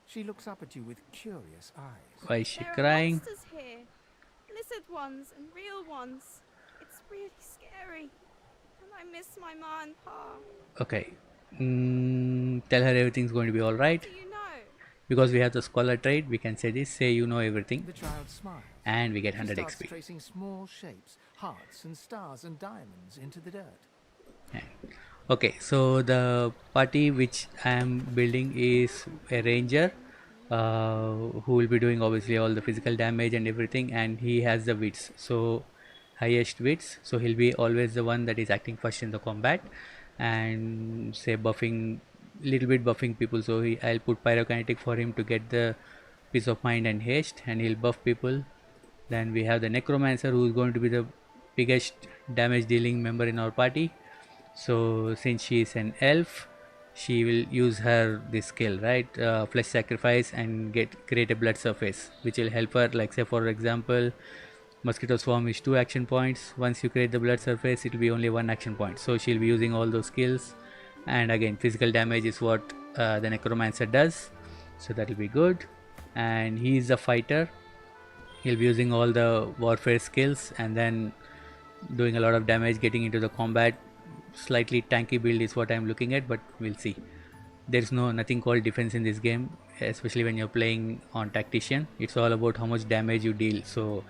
[SPEAKER 3] She looks up at you with curious eyes.
[SPEAKER 1] Why is she
[SPEAKER 6] There
[SPEAKER 1] crying?
[SPEAKER 6] are monsters here. Lizard ones and real ones. It's really scary. And I miss my ma and pa.
[SPEAKER 1] Okay. Tell her everything's going to be alright.
[SPEAKER 6] Do you know?
[SPEAKER 1] Because we have the scholar trait, we can say this. Say you know everything.
[SPEAKER 3] The child smiles.
[SPEAKER 1] And we get 100
[SPEAKER 3] she starts
[SPEAKER 1] XP.
[SPEAKER 3] Tracing small shapes, hearts and stars and diamonds into the dirt.
[SPEAKER 1] Yeah. Okay, so the party which I am building is a ranger who will be doing obviously all the physical damage and everything, and he has the wits, so highest wits, so he'll be always the one that is acting first in the combat and say buffing, little bit buffing people. So I'll put pyrokinetic for him to get the peace of mind and haste, and he'll buff people. Then we have the necromancer, who is going to be the biggest damage dealing member in our party. So since she is an elf, she will use her this skill, right, flesh sacrifice, and create a blood surface, which will help her. Like say for example, mosquito swarm is 2 action points. Once you create the blood surface, it will be only 1 action point, so she'll be using all those skills. And again, physical damage is what the necromancer does, so that will be good. And he is a fighter, he'll be using all the warfare skills and then doing a lot of damage, getting into the combat. Slightly tanky build is what I'm looking at, but we'll see. There's nothing called defense in this game, especially when you're playing on Tactician. It's all about how much damage you deal, so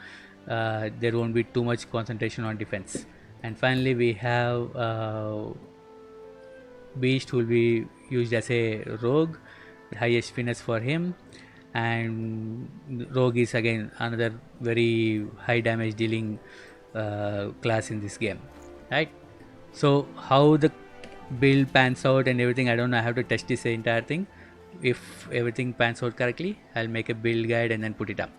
[SPEAKER 1] there won't be too much concentration on defense. And finally we have beast who will be used as a rogue, the highest finesse for him, and rogue is again another very high damage dealing class in this game, right? So how the build pans out and everything, I don't know, I have to test this entire thing. If everything pans out correctly, I'll make a build guide and then put it up.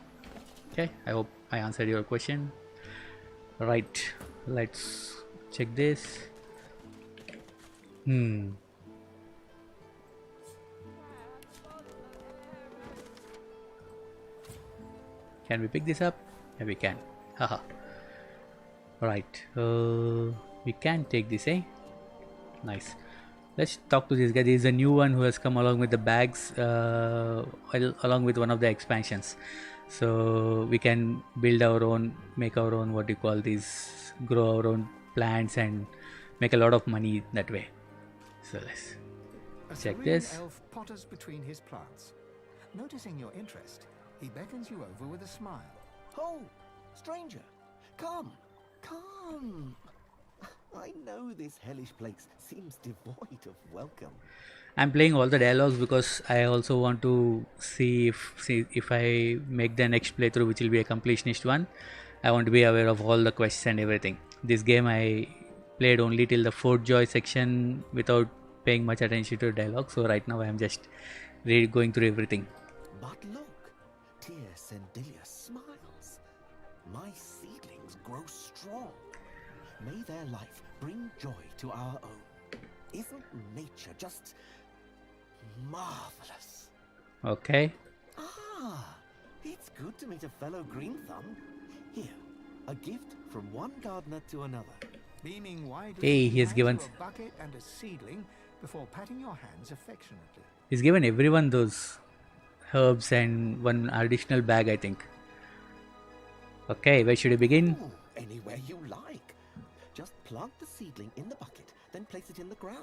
[SPEAKER 1] Okay, I hope I answered your question. Right, let's check this. Can we pick this up? Yeah, we can. Haha. Right, we can take this, eh? Nice. Let's talk to this guy. This is a new one who has come along with the bags, along with one of the expansions. So we can build our own, make our own, what do you call these, grow our own plants and make a lot of money that way. So let's check this.
[SPEAKER 3] Elf potters between his plants. Noticing your interest, he beckons you over with a smile.
[SPEAKER 5] Oh, stranger, come, come. I know this hellish place seems devoid of welcome.
[SPEAKER 1] I'm playing all the dialogues because I also want to see if I make the next playthrough, which will be a completionist one. I want to be aware of all the quests and everything. This game I played only till the Fort Joy section without paying much attention to dialogue. So right now I am just going through everything.
[SPEAKER 5] But look, Tia Sendilia smiles. My seedlings grow strong. May their life bring joy to our own. Isn't nature just marvelous?
[SPEAKER 1] Okay.
[SPEAKER 5] Ah, it's good to meet a fellow green thumb. Here, a gift from one gardener to another.
[SPEAKER 3] Beaming widely,
[SPEAKER 1] Hey, he has given
[SPEAKER 3] a bucket and a seedling before patting your hands affectionately.
[SPEAKER 1] He's given everyone those herbs and one additional bag, I think. Okay, where should we begin?
[SPEAKER 5] Ooh, anywhere you like. Just plant the seedling in the bucket, then place it in the ground.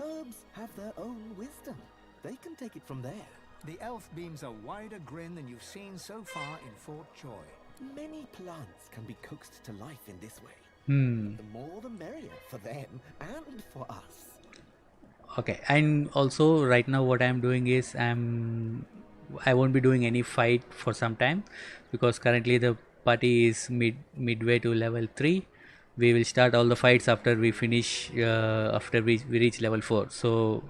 [SPEAKER 5] Herbs have their own wisdom. They can take it from there.
[SPEAKER 3] The elf beams a wider grin than you've seen so far in Fort Joy.
[SPEAKER 5] Many plants can be coaxed to life in this way. The more the merrier for them and for us.
[SPEAKER 1] Okay, and also right now what I'm doing is I won't be doing any fight for some time because currently the party is midway to level 3. We will start all the fights after we finish after we reach level 4. So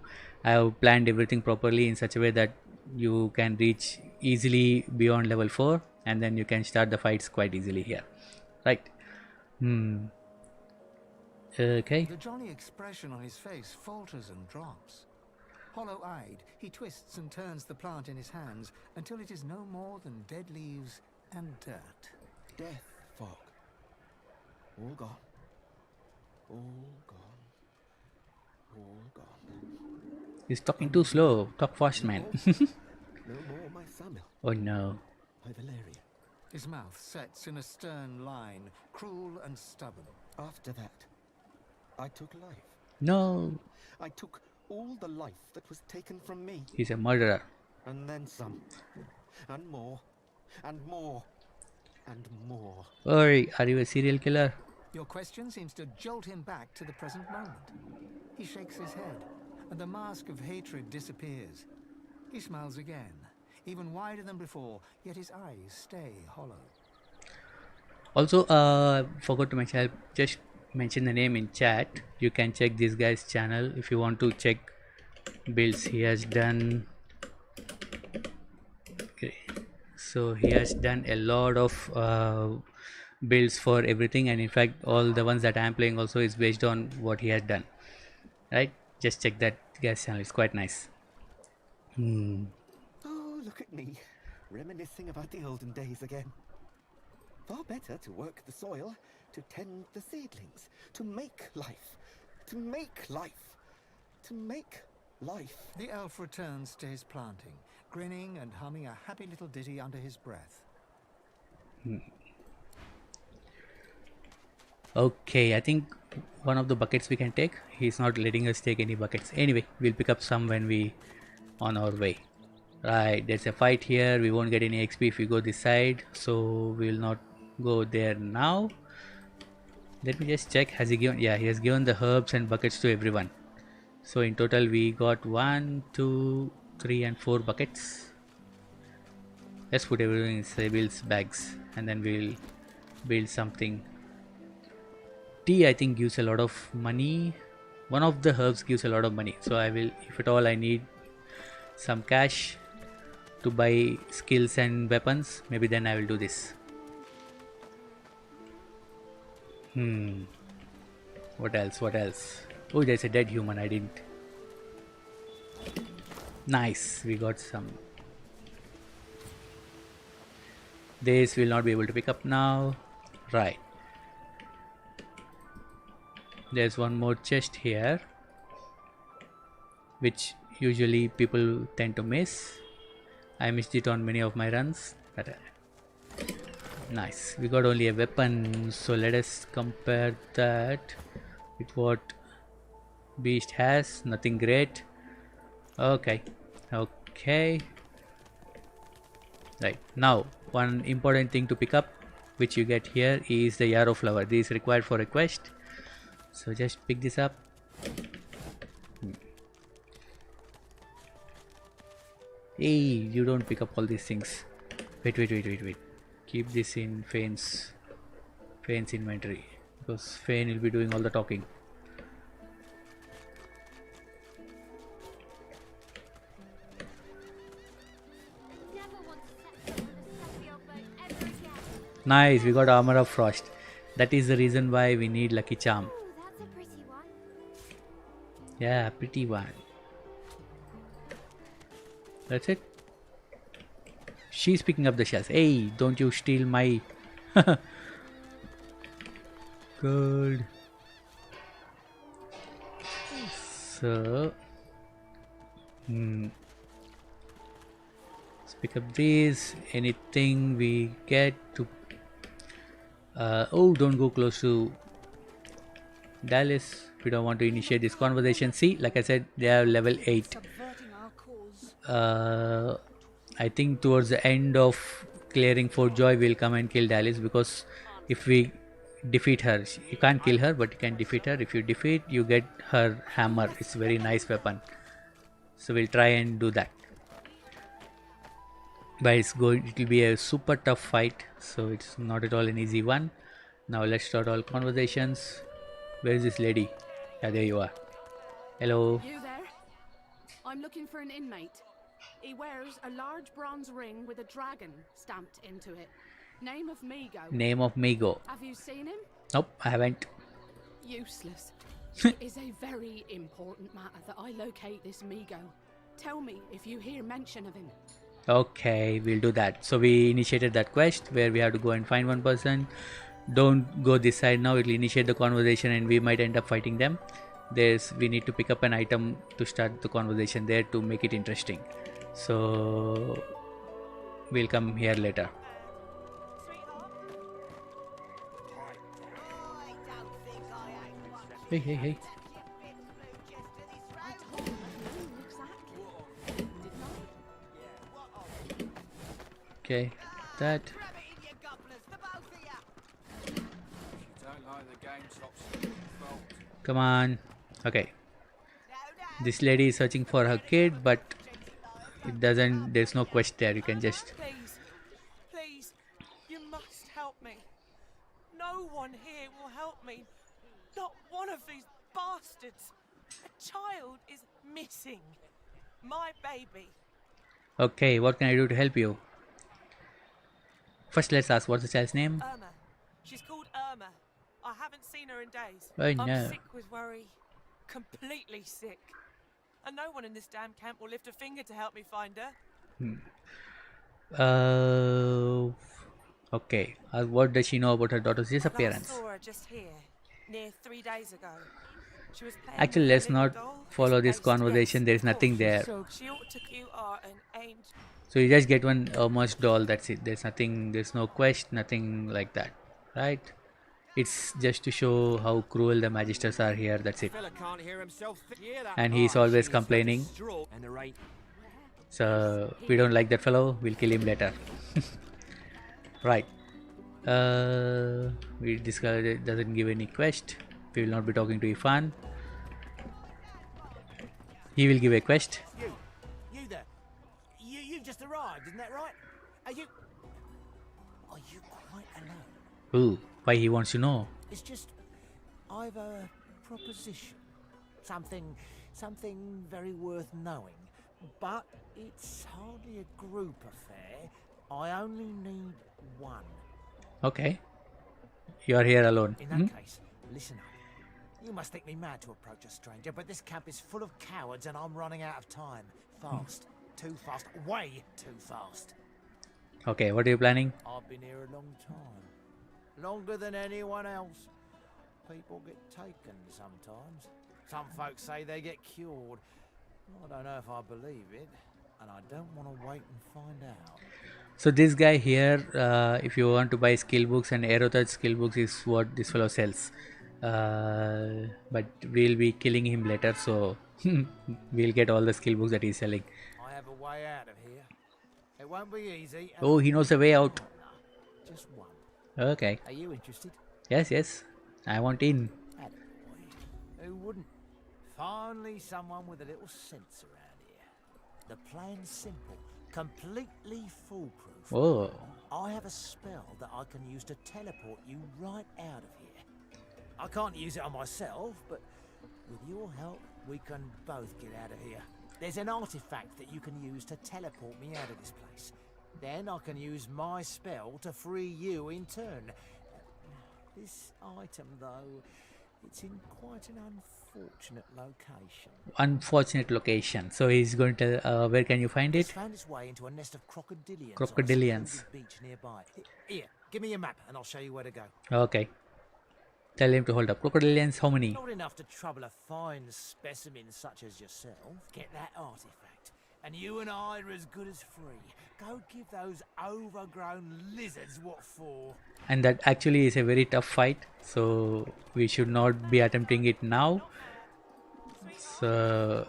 [SPEAKER 1] I have planned everything properly in such a way that you can reach easily beyond level 4 and then you can start the fights quite easily here, right? Okay.
[SPEAKER 3] The jolly expression on his face falters and drops. Hollow-eyed, he twists and turns the plant in his hands until it is no more than dead leaves and dirt.
[SPEAKER 5] Death fog. All gone. All gone. All gone.
[SPEAKER 1] He's talking too slow. Talk fast, man.
[SPEAKER 5] No more my Samuel.
[SPEAKER 1] Oh no.
[SPEAKER 5] My Valeria.
[SPEAKER 3] His mouth sets in a stern line, cruel and stubborn.
[SPEAKER 5] After that, I took life.
[SPEAKER 1] No.
[SPEAKER 5] I took all the life that was taken from me.
[SPEAKER 1] He's a murderer.
[SPEAKER 5] And then some. And more. And more. And more.
[SPEAKER 1] Oi, are you a serial killer?
[SPEAKER 3] Your question seems to jolt him back to the present moment. He shakes his head, and the mask of hatred disappears. He smiles again, even wider than before, yet his eyes stay hollow.
[SPEAKER 1] Also, forgot to mention, I'll just mention the name in chat. You can check this guy's channel if you want to check builds he has done. Okay. So he has done a lot of builds for everything, and in fact all the ones that I am playing also is based on what he has done, right? Just check that guy's channel, it's quite nice.
[SPEAKER 5] Oh, look at me, reminiscing about the olden days again. Far better to work the soil, to tend the seedlings, to make life, to make life, to make life.
[SPEAKER 3] The elf returns to his planting, grinning and humming a happy little ditty under his breath.
[SPEAKER 1] Okay, I think one of the buckets we can take. He's not letting us take any buckets. Anyway, we'll pick up some when we on our way. Right, there's a fight here. We won't get any XP if we go this side, so we'll not go there now. Let me just check. Has he given? Yeah, he has given the herbs and buckets to everyone. So in total we got 1, 2, 3 and 4 buckets. Let's put everything in Sybil's bags and then we'll build something. Tea I think gives a lot of money. One of the herbs gives a lot of money. So I will, if at all I need some cash to buy skills and weapons, maybe then I will do this. What else? What else? Oh, there's a dead human. I didn't. Nice. We got some. This will not be able to pick up now. Right. There's one more chest here, which usually people tend to miss. I missed it on many of my runs. But, nice. We got only a weapon, so let us compare that with what Beast has. Nothing great. Okay. Right. Now, one important thing to pick up, which you get here, is the yarrow flower. This is required for a quest. So just pick this up. Hey, you don't pick up all these things. Wait. Keep this in Fane's inventory, because Fane will be doing all the talking. Nice, we got armor of frost. That is the reason why we need lucky charm.
[SPEAKER 6] Ooh, that's a pretty one.
[SPEAKER 1] Yeah, pretty one. That's it. She's picking up the shells. Hey, don't you steal my good. So let's pick up these. Anything we get to oh, don't go close to Dallas. We don't want to initiate this conversation. See, like I said, they are level 8. I think towards the end of clearing Fort Joy, we'll come and kill Dallas, because if we defeat her, you can't kill her, but you can defeat her. If you defeat, you get her hammer. It's a very nice weapon. So we'll try and do that. But it will be a super tough fight, so it's not at all an easy one. Now let's start all conversations. Where is this lady? Yeah, there you are. Hello.
[SPEAKER 11] You there? I'm looking for an inmate. He wears a large bronze ring with a dragon stamped into it. Name of Migo.
[SPEAKER 1] Name of Migo.
[SPEAKER 11] Have you seen him?
[SPEAKER 1] Nope, I haven't.
[SPEAKER 11] Useless. It is a very important matter that I locate this Migo. Tell me if you hear mention of him.
[SPEAKER 1] Okay, we'll do that. So we initiated that quest where we have to go and find one person. Don't go this side now, it will initiate the conversation and we might end up fighting them. We need to pick up an item to start the conversation there to make it interesting. So we'll come here later. Hey. Okay, that. Come on. Okay. This lady is searching for her kid, but there's no quest there. You can just.
[SPEAKER 12] Please, you must help me. No one here will help me. Not one of these bastards. A child is missing. My baby.
[SPEAKER 1] Okay, what can I do to help you? First, let's ask, what's the child's name?
[SPEAKER 12] Irma. She's called Irma. I haven't seen her in days.
[SPEAKER 1] Oh, no.
[SPEAKER 12] I'm sick with worry. Completely sick. And no one in this damn camp will lift a finger to help me find her.
[SPEAKER 1] Okay. What does she know about her daughter's disappearance?
[SPEAKER 12] I saw her just here, near 3 days ago. She was playing
[SPEAKER 1] Actually,
[SPEAKER 12] with
[SPEAKER 1] let's
[SPEAKER 12] her
[SPEAKER 1] not
[SPEAKER 12] little doll,
[SPEAKER 1] follow this
[SPEAKER 12] face to
[SPEAKER 1] conversation.
[SPEAKER 12] face.
[SPEAKER 1] There is nothing there.
[SPEAKER 12] She ought to cue her an angel.
[SPEAKER 1] So you just get one Irma's doll. That's it. There's nothing. There's no quest. Nothing like that, right? It's just to show how cruel the Magisters are here. That's it. And he's always complaining. So we don't like that fellow. We'll kill him later. Right. We discovered it doesn't give any quest. We will not be talking to Ifan. He will give a quest.
[SPEAKER 13] You there. You've just arrived, isn't that right? Are you quite alone?
[SPEAKER 1] Ooh, why he wants to know?
[SPEAKER 13] It's just, I've a proposition. Something very worth knowing. But it's hardly a group affair. I only need one.
[SPEAKER 1] Okay. You are here alone.
[SPEAKER 13] In that case, listen up. You must think me mad to approach a stranger, but this camp is full of cowards and I'm running out of time. Fast. Too fast. Way too fast.
[SPEAKER 1] Okay, what are you planning?
[SPEAKER 13] I've been here a long time. Longer than anyone else. People get taken sometimes. Some folks say they get cured. I don't know if I believe it, and I don't want to wait and find out.
[SPEAKER 1] So this guy here, if you want to buy skill books and Erotouch skill books is what this fellow sells. But we'll be killing him later, so we'll get all the skill books that he's selling.
[SPEAKER 13] I have a way out of here. It won't be easy.
[SPEAKER 1] Oh, he knows the way out.
[SPEAKER 13] Just one.
[SPEAKER 1] Okay.
[SPEAKER 13] Are you interested?
[SPEAKER 1] Yes. I want in.
[SPEAKER 13] Attaboy. Who wouldn't? Finally someone with a little sense around here. The plan's simple. Completely foolproof.
[SPEAKER 1] Oh.
[SPEAKER 13] I have a spell that I can use to teleport you right out of here. I can't use it on myself, but with your help, we can both get out of here. There's an artifact that you can use to teleport me out of this place. Then I can use my spell to free you in turn. This item, though, it's in quite an unfortunate location.
[SPEAKER 1] Unfortunate location. So he's going to where can you find it?
[SPEAKER 13] It's found its way into a nest of crocodilians.
[SPEAKER 1] Crocodilians.
[SPEAKER 13] On a beach nearby. Here, give me a map and I'll show you where to go.
[SPEAKER 1] Okay. Tell him to hold up. Crocodilians, how many?
[SPEAKER 13] Not enough to trouble a fine specimen such as yourself. Get that artifact, and you and I are as good as free. Go give those overgrown lizards what for.
[SPEAKER 1] And that actually is a very tough fight, so we should not be attempting it now. So,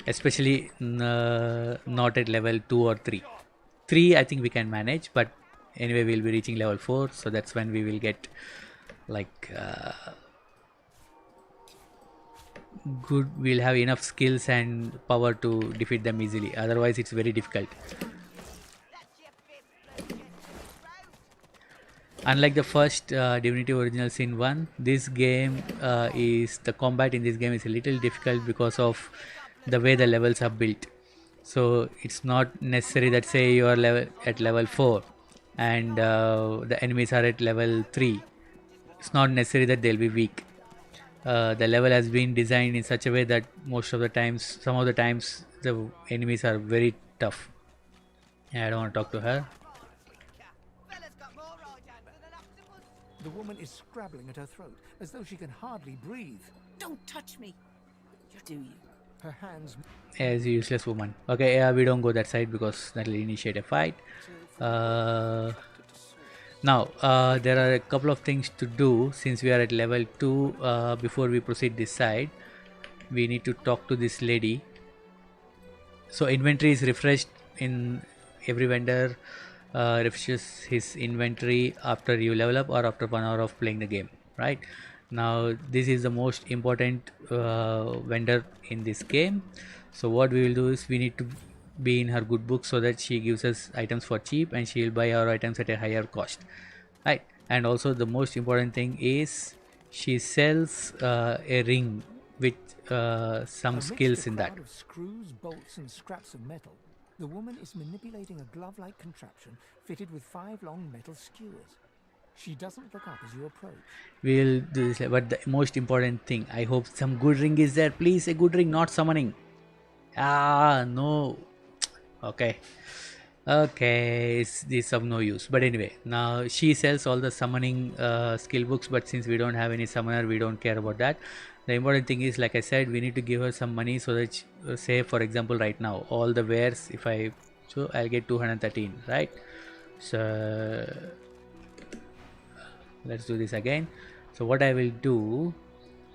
[SPEAKER 1] especially not at level 2 or 3. 3 I think we can manage, but anyway we'll be reaching level 4, so that's when we will get like good, we'll have enough skills and power to defeat them easily. Otherwise it's very difficult. Unlike the first Divinity Original Sin 1, this game the combat in this game is a little difficult because of the way the levels are built. So it's not necessary that say you are at level 4 and the enemies are at level 3. It's not necessary that they'll be weak. The level has been designed in such a way that some of the times the enemies are very tough. I don't want to talk to her.
[SPEAKER 3] The woman is scrabbling at her throat, as though she can hardly breathe.
[SPEAKER 8] Don't touch me. Do you?
[SPEAKER 3] Her hands...
[SPEAKER 1] As a useless woman. Okay, yeah, we don't go that side because that will initiate a fight. Now, there are a couple of things to do since we are at level 2. Before we proceed this side, we need to talk to this lady. So inventory is refreshed in every vendor. Refreshes his inventory after you level up or after 1 hour of playing the game, right? Now this is the most important vendor in this game. So what we will do is we need to be in her good book so that she gives us items for cheap and she will buy our items at a higher cost, right? And also the most important thing is she sells a ring with some skills in that.
[SPEAKER 3] Of screws, bolts and scraps of metal, the woman is manipulating a glove-like contraption fitted with 5 long metal skewers. She doesn't look up as you approach.
[SPEAKER 1] We'll do this, but the most important thing, I hope some good ring is there. Please, a good ring, not summoning. No. Okay, this of no use. But anyway, now she sells all the summoning skill books, but since we don't have any summoner, we don't care about that. The important thing is, like I said, we need to give her some money so that say for example right now all the wares, if I so I'll get 213, right? So let's do this again. So what I will do,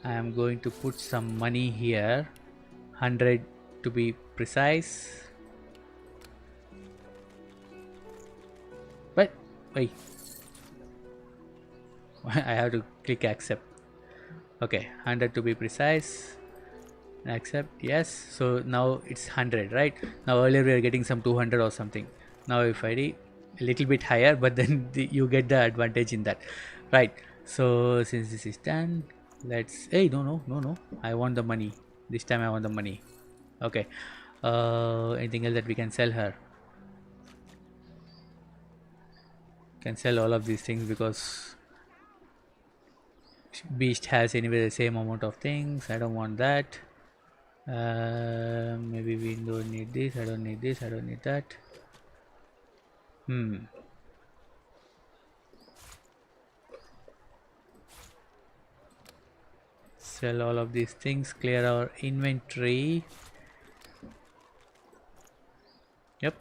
[SPEAKER 1] I am going to put some money here, 100 to be precise. But wait, I have to click accept. Okay, 100 to be precise. Accept, yes. So now it's 100, right? Now earlier we were getting some 200 or something. Now if I do a little bit higher, but then you get the advantage in that, right? So since this is done, let's, hey, no, I want the money this time. I want the money. Okay. Anything else that we can sell her? Can sell all of these things because beast has anyway the same amount of things. I don't want that. Maybe we don't need this. I don't need this. I don't need that. Sell all of these things. Clear our inventory. Yep.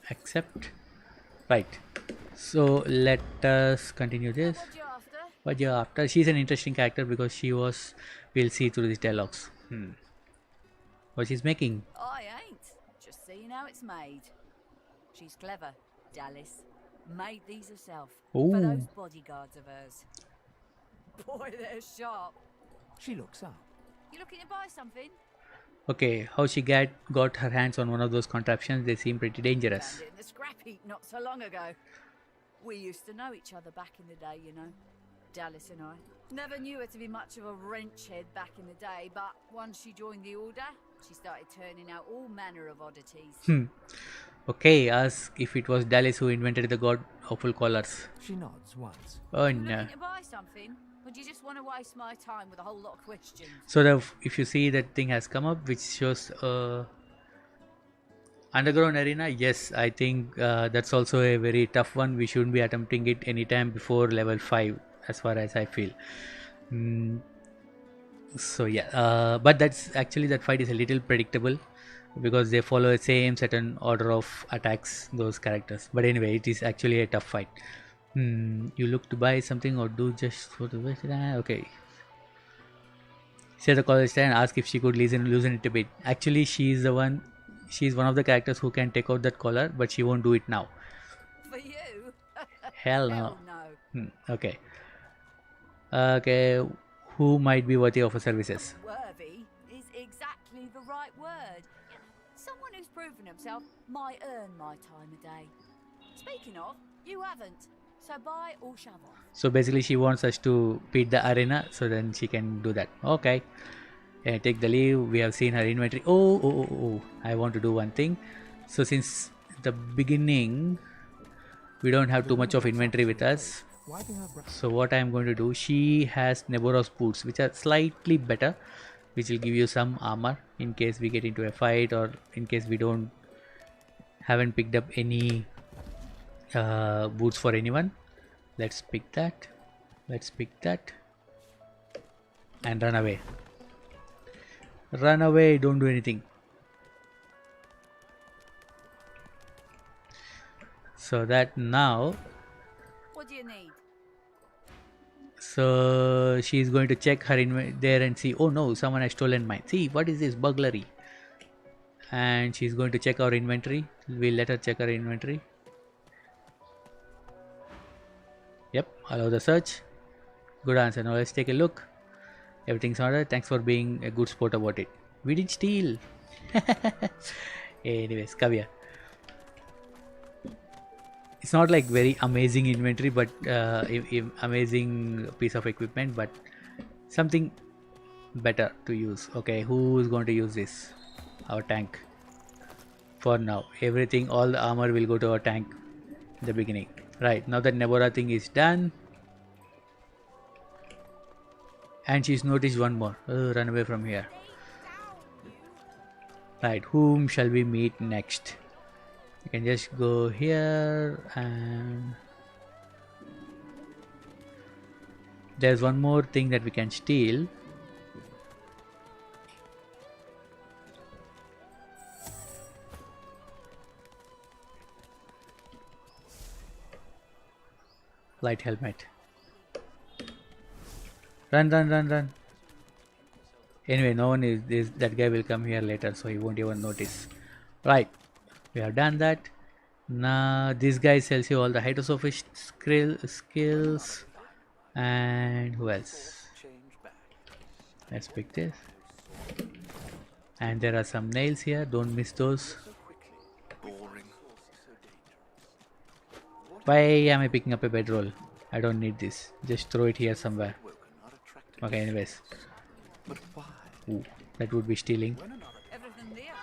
[SPEAKER 1] Accept. Right. So let us continue this. What you're after? She's an interesting character because she was. We'll see through these dialogues. What she's making?
[SPEAKER 14] I ain't. Just seeing how it's made. She's clever, Dallas. Made these herself. For those bodyguards of hers. Boy, they're sharp.
[SPEAKER 3] She looks up.
[SPEAKER 14] You looking to buy something?
[SPEAKER 1] Okay, how she got her hands on one of those contraptions? They seem pretty dangerous.
[SPEAKER 14] Found it in the scrap heap not so long ago. We used to know each other back in the day, you know. Dallas and I. Never knew her to be much of a wrench head back in the day, but once she joined the order, she started turning out all manner of oddities.
[SPEAKER 1] Okay, ask if it was Dallas who invented the god awful collars.
[SPEAKER 3] She nods once.
[SPEAKER 1] Oh
[SPEAKER 14] You
[SPEAKER 1] no.
[SPEAKER 14] looking to buy something? Or do you just want to waste my time with a whole lot of questions?
[SPEAKER 1] So if you see that thing has come up which shows underground arena, yes, I think that's also a very tough one. We shouldn't be attempting it anytime before level 5 as far as I feel. So yeah, but that's actually, that fight is a little predictable because they follow the same certain order of attacks, those characters. But anyway, it is actually a tough fight. You look to buy something or do just for the okay. Say the college and ask if she could loosen it a bit. Actually, she's one of the characters who can take out that collar, but she won't do it now.
[SPEAKER 14] For you?
[SPEAKER 1] Hell no.
[SPEAKER 14] no.
[SPEAKER 1] Okay. Okay. Who might be worthy of her services?
[SPEAKER 14] Worthy is exactly the right word. Someone who's proven himself might earn my time of day. Speaking of, you haven't. So buy or shove off.
[SPEAKER 1] So basically she wants us to beat the arena so then she can do that. Okay. Take the leave. We have seen her inventory. Oh. I want to do one thing. So since the beginning we don't have too much of inventory with us. So what I am going to do, she has Neboros boots which are slightly better, which will give you some armor in case we get into a fight or in case we haven't picked up any boots for anyone. Let's pick that. And run away. Don't do anything. So that now,
[SPEAKER 14] what do you need?
[SPEAKER 1] So she's going to check her there and see, oh no, someone has stolen mine. See, what is this burglary? And she's going to check our inventory. We'll let her check our inventory. Yep, allow the search. Good answer. Now let's take a look. Everything's ordered. Thanks for being a good sport about it. We didn't steal. Anyways, come here. It's not like very amazing inventory, but amazing piece of equipment, but something better to use. Okay, who is going to use this? Our tank. For now, everything, all the armor will go to our tank in the beginning. Right, now that Nebora thing is done. And she's noticed one more. Run away from here. Right, whom shall we meet next? You can just go here and there's one more thing that we can steal. Light helmet. Run. Anyway, no one is that guy will come here later, so he won't even notice. Right. We have done that. Now this guy sells you all the hydrosophist skills. And who else? Let's pick this. And there are some nails here, don't miss those.
[SPEAKER 9] Boring.
[SPEAKER 1] Why am I picking up a bedroll? I don't need this. Just throw it here somewhere. Okay, anyways.
[SPEAKER 9] But why?
[SPEAKER 1] Ooh, that would be stealing.
[SPEAKER 14] Everything there.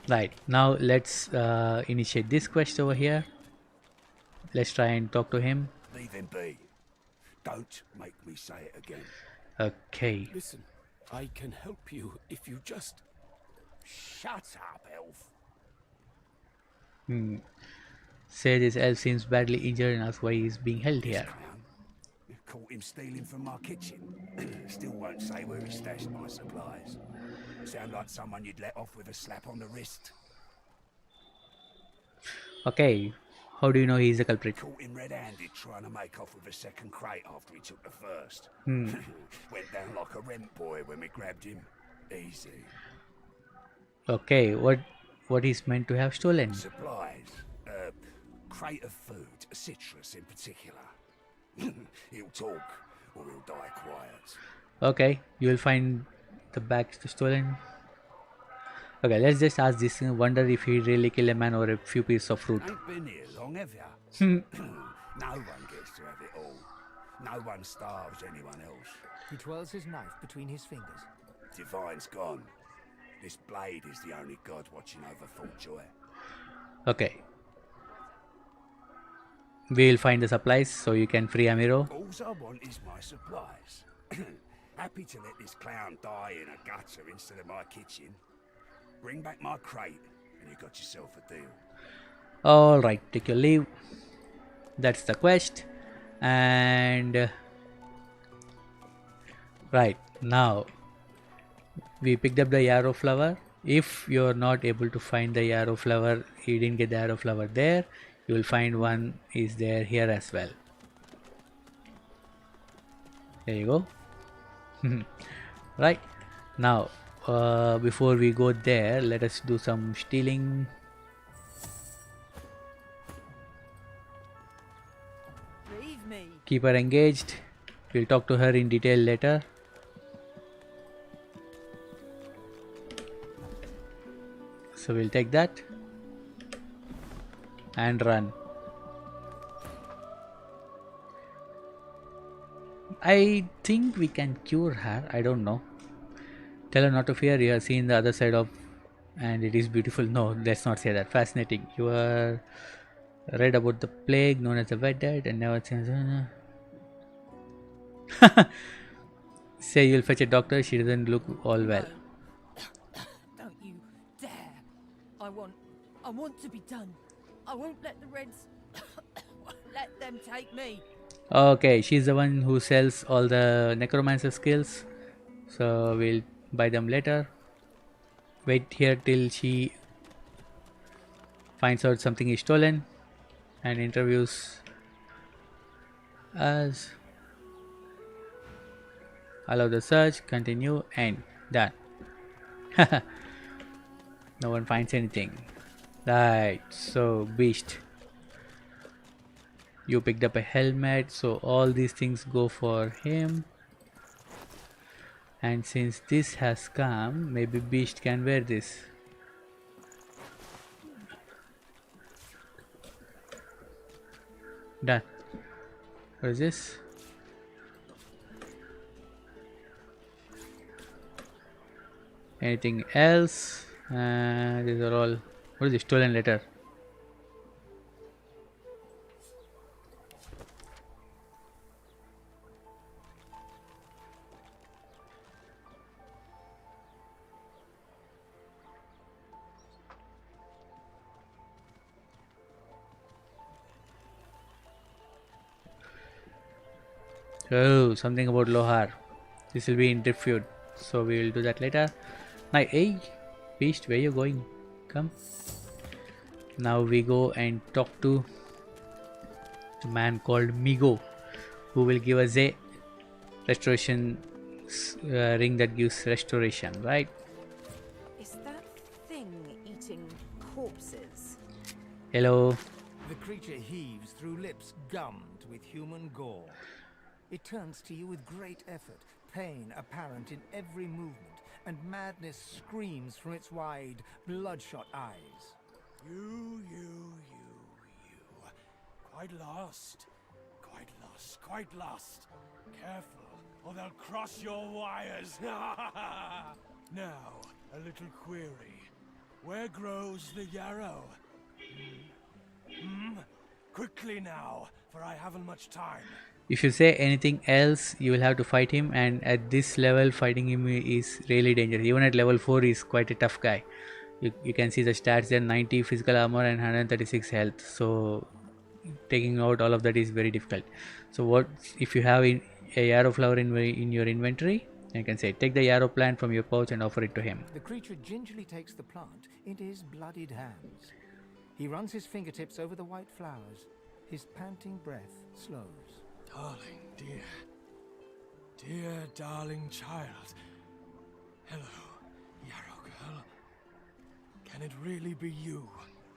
[SPEAKER 1] Right, now let's initiate this quest over here. Let's try and talk to him.
[SPEAKER 2] Leave him be. Don't make me say it again.
[SPEAKER 1] Okay.
[SPEAKER 15] Listen, I can help you if you just...
[SPEAKER 2] Shut up, elf.
[SPEAKER 1] Say this elf seems badly injured and asks why he's being held here.
[SPEAKER 2] Caught him stealing from my kitchen. Still won't say where he stashed my supplies. Sound like someone you'd let off with a slap on the wrist.
[SPEAKER 1] Okay, how do you know he's a culprit?
[SPEAKER 2] Caught him red-handed trying to make off with a second crate after he took the first. Went down like a rent boy when we grabbed him. Easy.
[SPEAKER 1] Okay, what he's meant to have stolen?
[SPEAKER 2] Supplies. Crate of food, citrus in particular. He'll talk or he'll die quiet.
[SPEAKER 1] Okay, you will find the bags stolen. Okay, let's just ask this thing. Wonder if he really killed a man or a few pieces of fruit.
[SPEAKER 2] Ain't been here long, have ya? No one gets to have it all. No one starves anyone else.
[SPEAKER 3] He twirls his knife between his fingers.
[SPEAKER 2] Divine's gone. This blade is the only god watching over Fort Joy.
[SPEAKER 1] Okay. We'll find the supplies so you can free Amiro.
[SPEAKER 2] All I want is my supplies. Happy to let this clown die in a gutter instead of my kitchen. Bring back my crate and you got yourself a deal.
[SPEAKER 1] Alright, take your leave. That's the quest. And right, now we picked up the yarrow flower. If you're not able to find the yarrow flower, you didn't get the yarrow flower there, you will find one is there here as well. There you go. Right, now before we go there, let us do some stealing.
[SPEAKER 14] Leave me.
[SPEAKER 1] Keep her engaged. We'll talk to her in detail later. So we'll take that and run. I think we can cure her. I don't know. Tell her not to fear. You have seen the other side of, and it is beautiful. No, let's not say that. Fascinating. You are read about the plague known as the Wet Dead and never seen. Say you'll fetch a doctor. She doesn't look all well.
[SPEAKER 8] Don't you dare. I want to be done. I won't let the Reds let them take me.
[SPEAKER 1] Okay, she's the one who sells all the necromancer skills. So we'll buy them later. Wait here till she finds out something is stolen and interviews us. Allow the search, continue, and done. No one finds anything. Right, so beast. You picked up a helmet, so all these things go for him. And since this has come, maybe beast can wear this. Done. What is this? Anything else? These are all. What is this? Stolen letter. Oh, something about Lohar. This will be in Driftwood, so we will do that later. Now, hey, beast, where you going? Come. Now we go and talk to a man called Migo, who will give us a restoration ring that gives restoration, right?
[SPEAKER 10] Is that thing eating corpses?
[SPEAKER 1] Hello.
[SPEAKER 3] The creature heaves through lips gummed with human gore. It turns to you with great effort, pain apparent in every movement, and madness screams from its wide, bloodshot eyes.
[SPEAKER 15] You. Quite lost. Quite lost. Careful, or they'll cross your wires. Now, a little query. Where grows the yarrow? Quickly now, for I haven't much time.
[SPEAKER 1] If you say anything else, you will have to fight him, and at this level, fighting him is really dangerous. Even at level 4, he's quite a tough guy. You can see the stats there: 90 physical armor and 136 health. So taking out all of that is very difficult. So what if you have a yarrow flower in your inventory? You can say, take the yarrow plant from your pouch and offer it to him.
[SPEAKER 3] The creature gingerly takes the plant into his bloodied hands. He runs his fingertips over the white flowers. His panting breath slows.
[SPEAKER 15] Darling, dear darling child. Hello, yarrow girl. Can it really be you?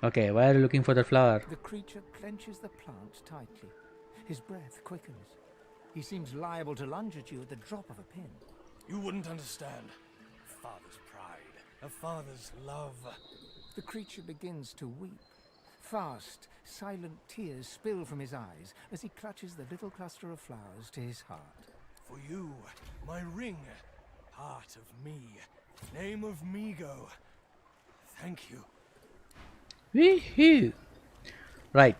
[SPEAKER 1] Okay, why are you looking for the flower?
[SPEAKER 3] The creature clenches the plant tightly. His breath quickens. He seems liable to lunge at you at the drop of a pin.
[SPEAKER 15] You wouldn't understand. A father's pride, a father's love.
[SPEAKER 3] The creature begins to weep. Fast, silent tears spill from his eyes as he clutches the little cluster of flowers to his heart.
[SPEAKER 15] For you, my ring, part of me, name of Migo. Thank you.
[SPEAKER 1] Woohoo! Right,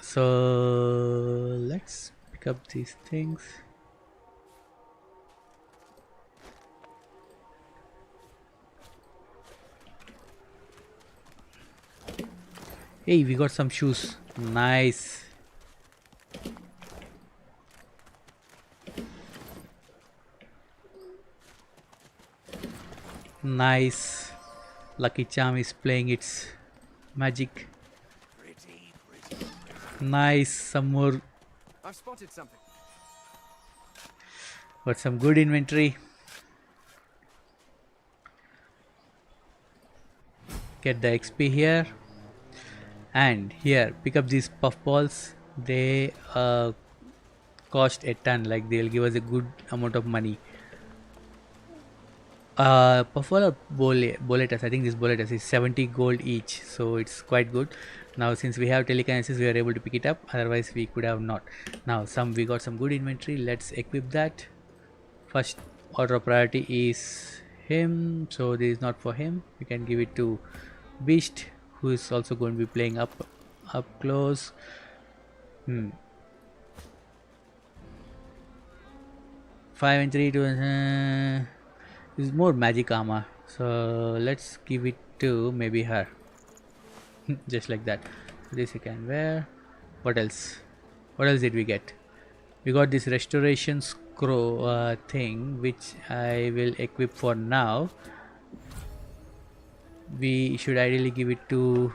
[SPEAKER 1] so let's pick up these things. Hey, we got some shoes. Nice. Nice. Lucky Charm is playing its magic. Nice. Some more.
[SPEAKER 4] I've spotted something.
[SPEAKER 1] Got some good inventory. Get the XP here. And here, pick up these puffballs. They cost a ton. Like, they'll give us a good amount of money. Puffball or boletus? I think this boletus is 70 gold each, so it's quite good. Now, since we have telekinesis, we are able to pick it up. Otherwise, we could have not. Now, we got some good inventory. Let's equip that. First order of priority is him, so this is not for him. We can give it to Beast, who is also going to be playing up close. 5 and 3 to is more magic armor, so let's give it to maybe her. Just like that. This you can wear. What else did we get? We got this restoration scroll thing, which I will equip for now. We should ideally give it to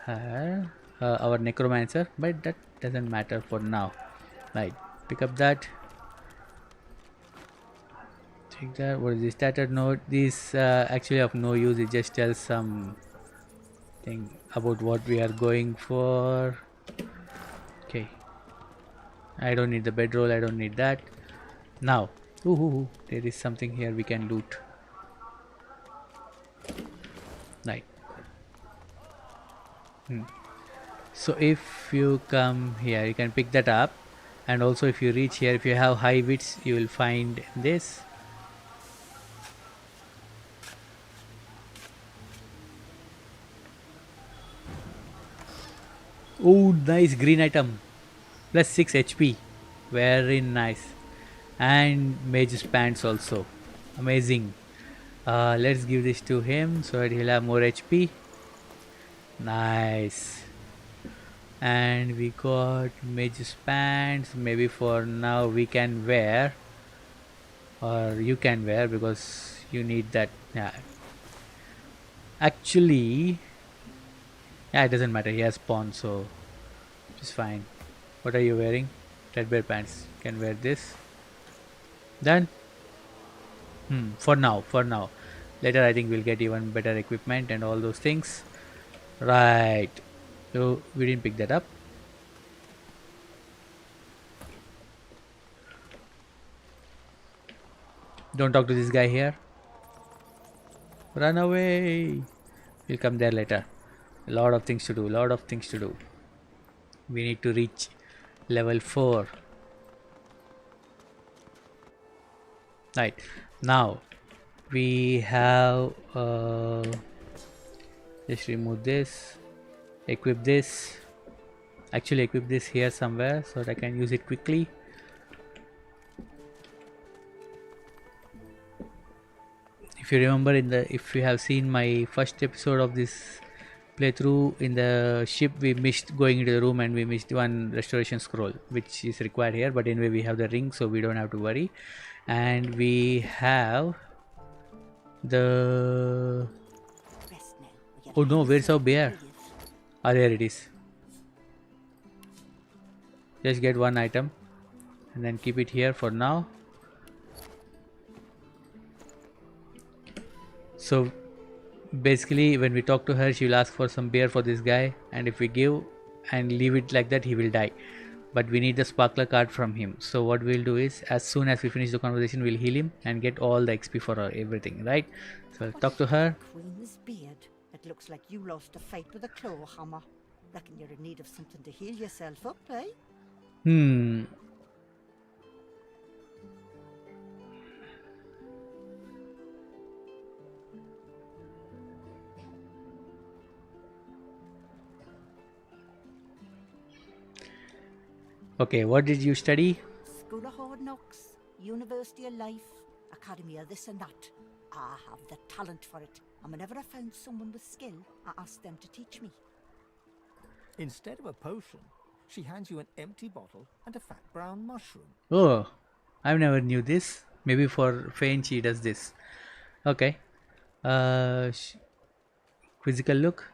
[SPEAKER 1] her, our necromancer, but that doesn't matter for now. Right, pick up that. Take that. What is this starter node? This actually of no use. It just tells some thing about what we are going for. Okay, I don't need the bedroll. I don't need that. Now, there is something here we can loot. Right. So if you come here, you can pick that up, and also if you reach here, if you have high wits, you will find this. Oh, nice green item. Plus 6 HP. Very nice. And mage's pants also. Amazing. Let's give this to him so that he'll have more HP. Nice. And we got mage's pants. Maybe for now we can wear. Or you can wear because you need that. Yeah. Actually, yeah, it doesn't matter. He has spawn, so it's fine. What are you wearing? Threadbare pants. You can wear this. Done. For now. Later I think we'll get even better equipment and all those things. Right. So we didn't pick that up. Don't talk to this guy here. Run away. We'll come there later. A lot of things to do. Lot of things to do. We need to reach level 4. Right. Now we have just remove this. Equip this. Actually equip this here somewhere so that I can use it quickly. If you remember, if you have seen my first episode of this playthrough, in the ship we missed going into the room and we missed one restoration scroll which is required here, but anyway we have the ring so we don't have to worry. And we have the oh no, where's our bear? Ah, there it is. Just get one item and then keep it here for now. So basically when we talk to her, she will ask for some beer for this guy, and if we give and leave it like that, he will die. But we need the sparkler card from him. So what we'll do is, as soon as we finish the conversation, we'll heal him and get all the XP for her, everything, right? So I'll talk to her.
[SPEAKER 16] Queen's beard. It looks like you lost a fight with a claw hammer. Reckon you're in need of something to heal yourself up, eh?
[SPEAKER 1] Okay, what did you study?
[SPEAKER 16] School of Hard Knocks, University of Life, Academy of this and that. I have the talent for it, and whenever I found someone with skill, I asked them to teach me.
[SPEAKER 3] Instead of a potion, she hands you an empty bottle and a fat brown mushroom.
[SPEAKER 1] Oh, I never knew this. Maybe for Fane she does this. Okay. Quizzical look.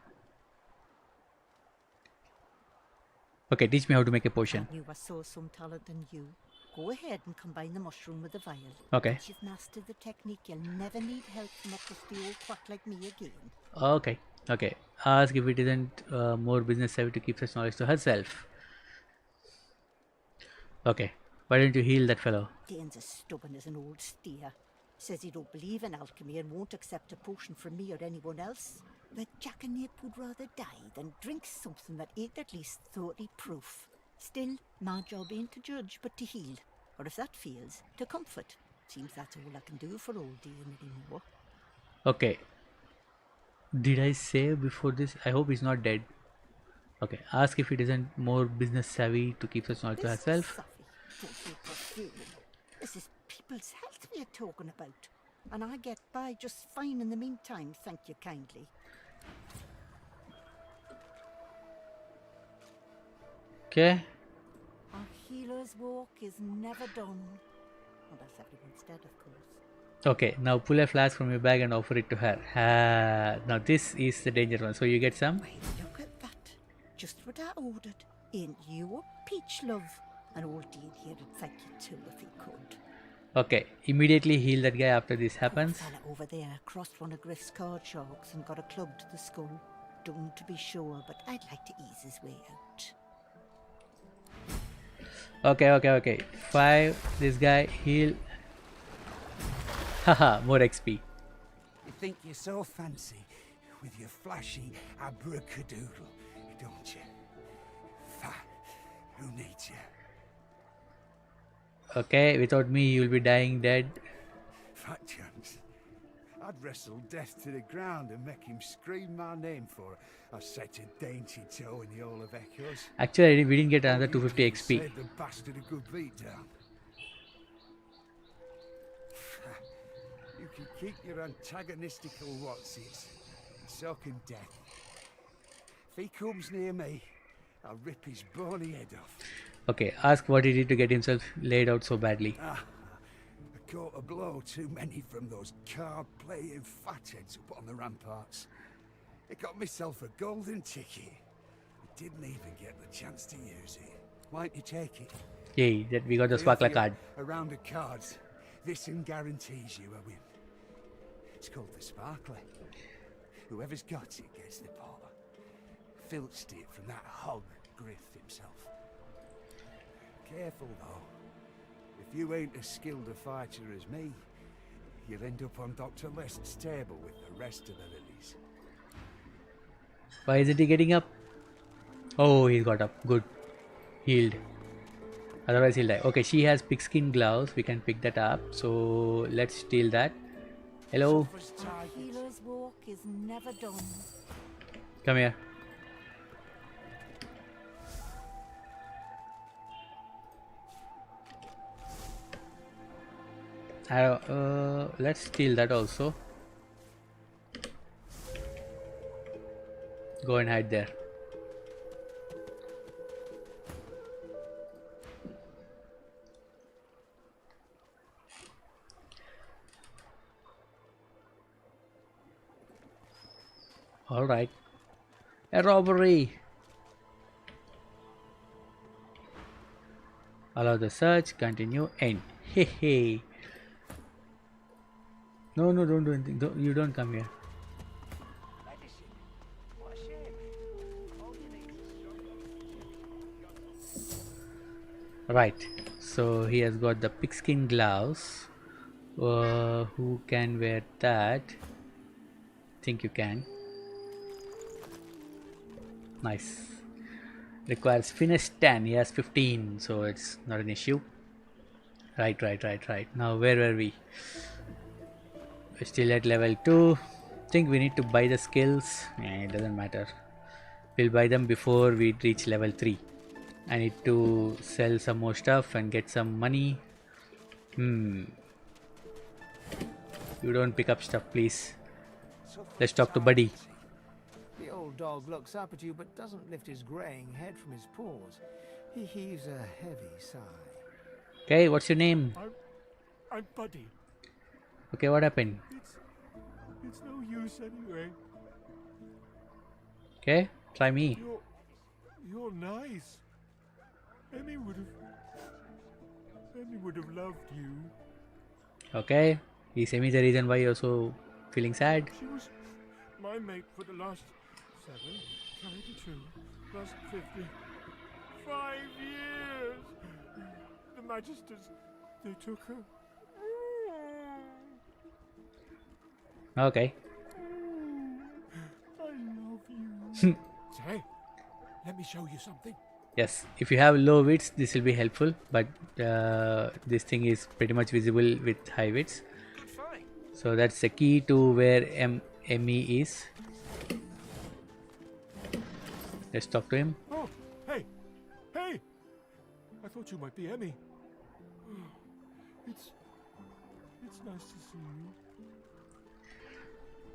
[SPEAKER 1] Okay, teach me how to make a potion.
[SPEAKER 16] I knew I saw some talent in you. Go ahead and combine the mushroom with the vial.
[SPEAKER 1] Okay.
[SPEAKER 16] Once you've mastered the technique, you'll never need help from a crusty old quack like me again.
[SPEAKER 1] Okay. Okay. Ask if it isn't more business savvy to keep such knowledge to herself. Okay. Why don't you heal that fellow?
[SPEAKER 16] Dane's as stubborn as an old steer. Says he don't believe in alchemy and won't accept a potion from me or anyone else. But Jackanap would rather die than drink something that ain't at least 30 proof. Still, my job ain't to judge, but to heal. Or if that fails, to comfort. Seems that's all I can do for old Dane anymore.
[SPEAKER 1] Okay. Did I say before this? I hope he's not dead. Okay. Ask if it isn't more business savvy to keep such knowledge to herself.
[SPEAKER 16] This is people's health we're talking about. And I get by just fine in the meantime, thank you kindly.
[SPEAKER 1] Okay.
[SPEAKER 16] A healer's walk is never done. Unless everyone's dead, of course.
[SPEAKER 1] Okay, now pull a flask from your bag and offer it to her. Now this is the danger one. So you get some.
[SPEAKER 16] Wait, look at that. Just what I ordered. Ain't you a peach, love? And old Dean here would thank you too if he could.
[SPEAKER 1] Okay, immediately heal that guy after this happens.
[SPEAKER 16] Fella over there crossed one of Griff's card sharks and got a club to the skull. Don't to be sure, but I'd like to ease his way out.
[SPEAKER 1] Okay. 5. This guy heal. Haha, more XP.
[SPEAKER 2] You think you're so fancy with your flashy abracadoodle, don't you? Who needs you?
[SPEAKER 1] Okay, without me you'll be dying dead.
[SPEAKER 2] Fat chance. I'd wrestle death to the ground and make him scream my name for such a dainty toe in the Hall of Echoes.
[SPEAKER 1] Actually, we didn't get another 250 XP.
[SPEAKER 2] Saved the bastard a good beat down. You can keep your antagonistical whatsits. So can death. If he comes near me, I'll rip his bony head off.
[SPEAKER 1] Okay, ask what he did to get himself laid out so badly.
[SPEAKER 2] I caught a blow too many from those card-playing fatheads up on the ramparts. I got myself a golden ticket. I didn't even get the chance to use it. Why don't you take it?
[SPEAKER 1] Yay, that we got the sparkler card.
[SPEAKER 2] A round of cards. This one guarantees you a win. It's called the Sparkler. Whoever's got it gets the pot. Filched it from that hog Griff himself. Careful though. If you ain't as skilled a fighter as me, you'll end up on Dr. West's table with the rest of the lilies.
[SPEAKER 1] Why isn't he getting up? Oh, he got up. Good. Healed. Otherwise he'll die. Okay, she has pigskin gloves. We can pick that up. So let's steal that. Hello.
[SPEAKER 16] Our healer's walk is never done.
[SPEAKER 1] Come here. Let's steal that also. Go and hide there. Alright. A robbery. Allow the search. Continue. End. Hey. No, don't do anything. You don't come here. Right. So he has got the pigskin gloves. Who can wear that? Think you can. Nice. Requires finish 10. He has 15, so it's not an issue. Right. Now where were we? We're still at level 2. Think we need to buy the skills. It doesn't matter. We'll buy them before we reach level 3. I need to sell some more stuff and get some money. You don't pick up stuff, please. Let's talk to Buddy.
[SPEAKER 3] The old dog looks up at you but doesn't lift his greying head from his paws. He heaves a heavy sigh.
[SPEAKER 1] Okay, what's your name?
[SPEAKER 15] I'm Buddy.
[SPEAKER 1] Okay, what happened?
[SPEAKER 15] It's no use anyway.
[SPEAKER 1] Okay, try me.
[SPEAKER 15] You're nice. Emmy would have loved you.
[SPEAKER 1] Okay, is Emmy the reason why you're so feeling sad?
[SPEAKER 15] She was my mate for the last 7, 22, plus 50. 5 years. The Magisters, they took her.
[SPEAKER 1] Okay.
[SPEAKER 15] I love you. Say, let me show you something.
[SPEAKER 1] Yes, if you have low wits, this will be helpful, but this thing is pretty much visible with high wits. So that's the key to where Emmy is. Let's talk to him.
[SPEAKER 15] Oh, hey! I thought you might be Emmy. It's nice to see you.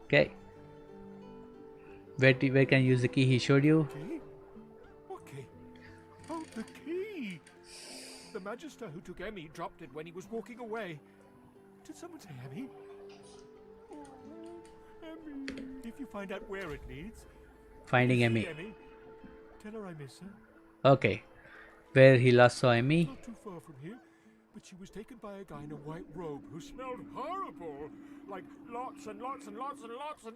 [SPEAKER 1] Okay. Where can you use the key he showed you?
[SPEAKER 15] Key? What key? Oh, the key! The Magister who took Emmy dropped it when he was walking away. Did someone say Emmy? Oh, Emmy. If you find out where it leads...
[SPEAKER 1] Finding Emmy.
[SPEAKER 15] Tell her I miss her.
[SPEAKER 1] Okay. Where he last saw Emmy?
[SPEAKER 15] Not too far from here, but she was taken by a guy in a white robe who smelled horrible. Like lots and lots and lots and lots and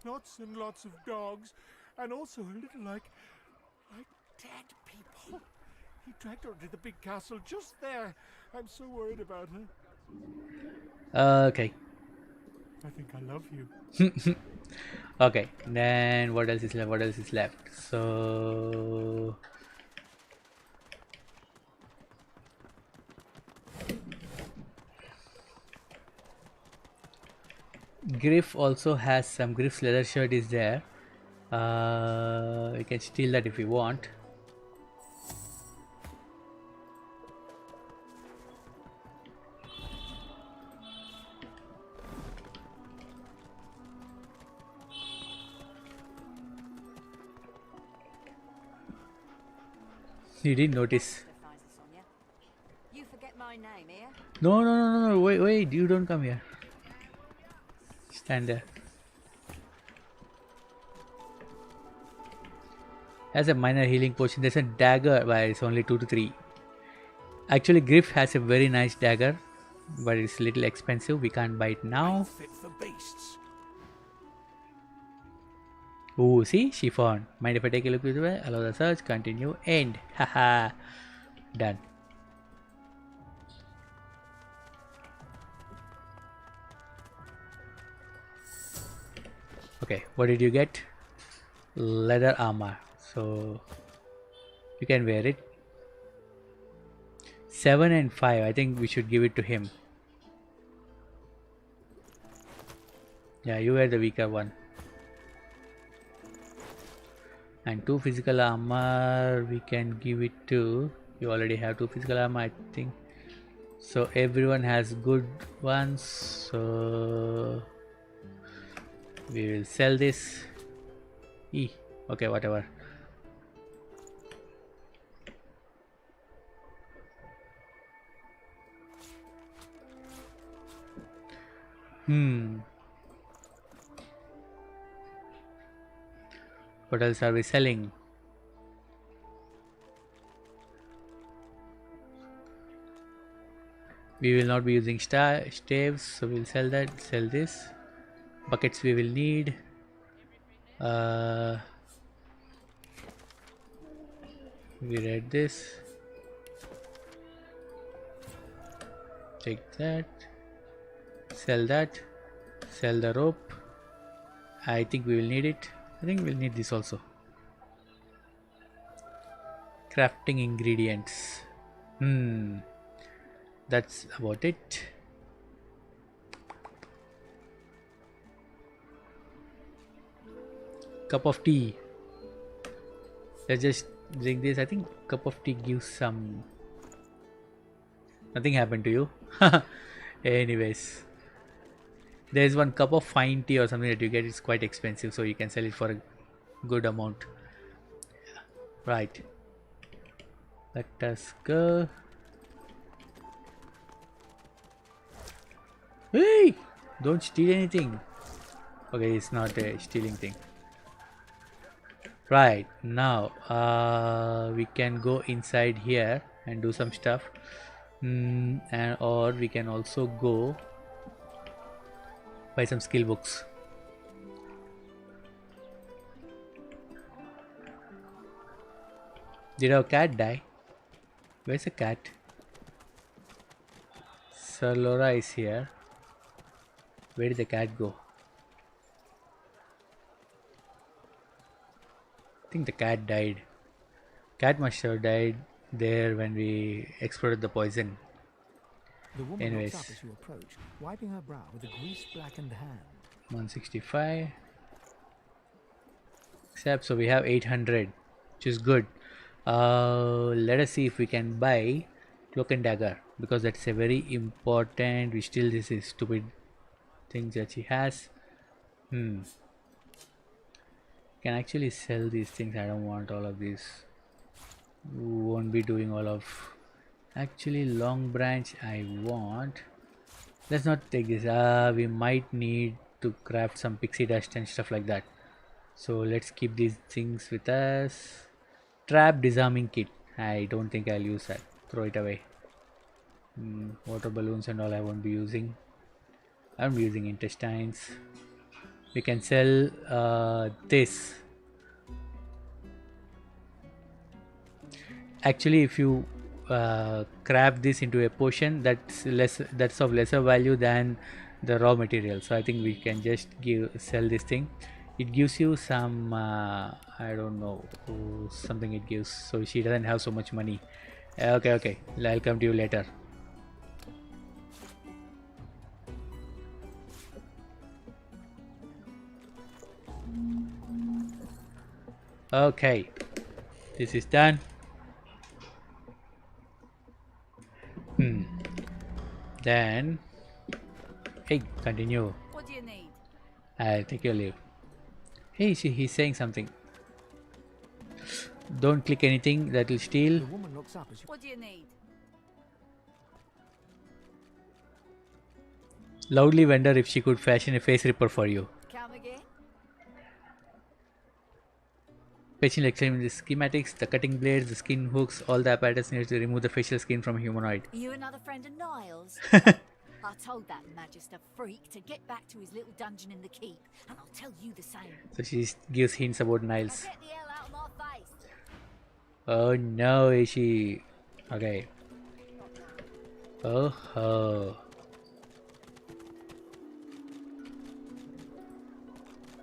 [SPEAKER 15] lots and lots of dogs. And also a little like dead people. He dragged her to the big castle just there. I'm so worried about her.
[SPEAKER 1] Okay.
[SPEAKER 15] I think I love you.
[SPEAKER 1] Okay, then what else is left? So Griff also has some. Griff's leather shirt is there. We can steal that if we want. You didn't notice.
[SPEAKER 14] You forget my name here?
[SPEAKER 1] No. Wait. You don't come here. Stand there. Has a minor healing potion. There's a dagger, but it's only 2 to 3. Actually, Griff has a very nice dagger, but it's a little expensive. We can't buy it now.
[SPEAKER 15] Fit for beasts.
[SPEAKER 1] Oh, see? Chiffon. Mind if I take a look this way? Allow the search. Continue. End. Haha. Done. Okay, what did you get? Leather armor. So you can wear it. 7 and 5. I think we should give it to him. Yeah, you wear the weaker one. And 2 physical armor we can give it to. You already have 2 physical armor, I think. So everyone has good ones. So we will sell this. Okay, whatever. What else are we selling? We will not be using staves, so we'll sell that. Sell this. Buckets we will need. We read this. Take that. Sell that. Sell the rope. I think we will need it. I think we'll need this also. Crafting ingredients. That's about it. Cup of tea. Let's just drink this. I think cup of tea gives some. Nothing happened to you. Anyways, there's one cup of fine tea or something that you get. It's quite expensive, so you can sell it for a good amount. Right. Let us go. Hey! Don't steal anything. Okay, it's not a stealing thing. Right, now we can go inside here and do some stuff. And or we can also go buy some skill books. Did our cat die? Where's the cat? Sir Laura is here. Where did the cat go? I think the cat died. Cat must have died there when we exploded the poison.
[SPEAKER 3] The woman
[SPEAKER 1] Anyways,
[SPEAKER 3] looks up as you approach, wiping her brow with a grease-blackened hand.
[SPEAKER 1] 165. Except, so we have 800, which is good. Let us see if we can buy cloak and dagger, because that's a very important. We still this is stupid things that she has. Can actually sell these things. I don't want all of these. Won't be doing all of. Actually, long branch I want. Let's not take this. We might need to craft some pixie dust and stuff like that. So let's keep these things with us. Trap disarming kit. I don't think I'll use that. Throw it away. Water balloons and all I won't be using. I'm using intestines. We can sell this. Actually, if you craft this into a potion, that's of lesser value than the raw material. So I think we can just sell this thing. It gives you some I don't know, something it gives. So she doesn't have so much money. Okay, I'll come to you later. Okay, this is done. Then, hey, continue.
[SPEAKER 14] What do you need?
[SPEAKER 1] I'll take your leave. Hey, he's saying something. Don't click anything that will steal.
[SPEAKER 3] The woman looks up as you.
[SPEAKER 14] What do you need?
[SPEAKER 1] Loudly wonder if she could fashion a face ripper for you.
[SPEAKER 14] Come again?
[SPEAKER 1] Patient examining the schematics, the cutting blades, the skin hooks, all the apparatus needed to remove the facial skin from a humanoid.
[SPEAKER 6] You another friend of Niles? I told that Magister freak to get back to his little dungeon in the keep, and I'll tell you the same.
[SPEAKER 1] So she gives hints about
[SPEAKER 6] Now
[SPEAKER 1] Niles.
[SPEAKER 6] get the hell out of my face.
[SPEAKER 1] Oh no, is she? Okay. Oh.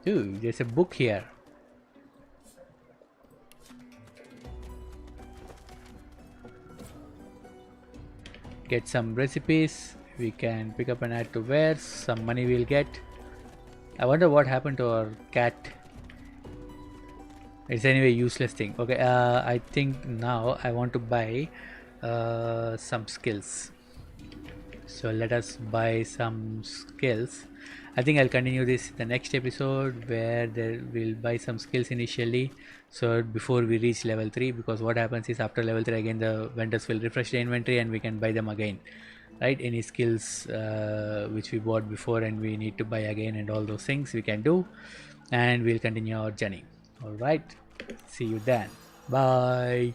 [SPEAKER 1] Ooh, there's a book here. Get some recipes. We can pick up and add to wares. Some money we'll get. I wonder what happened to our cat. It's anyway useless thing. Okay, I think now I want to buy some skills. So let us buy some skills. I think I'll continue this the next episode where there will buy some skills initially, so before we reach level 3, because what happens is after level 3 again the vendors will refresh the inventory and we can buy them again, right? Any skills which we bought before and we need to buy again, and all those things we can do, and we'll continue our journey. All right, see you then. Bye.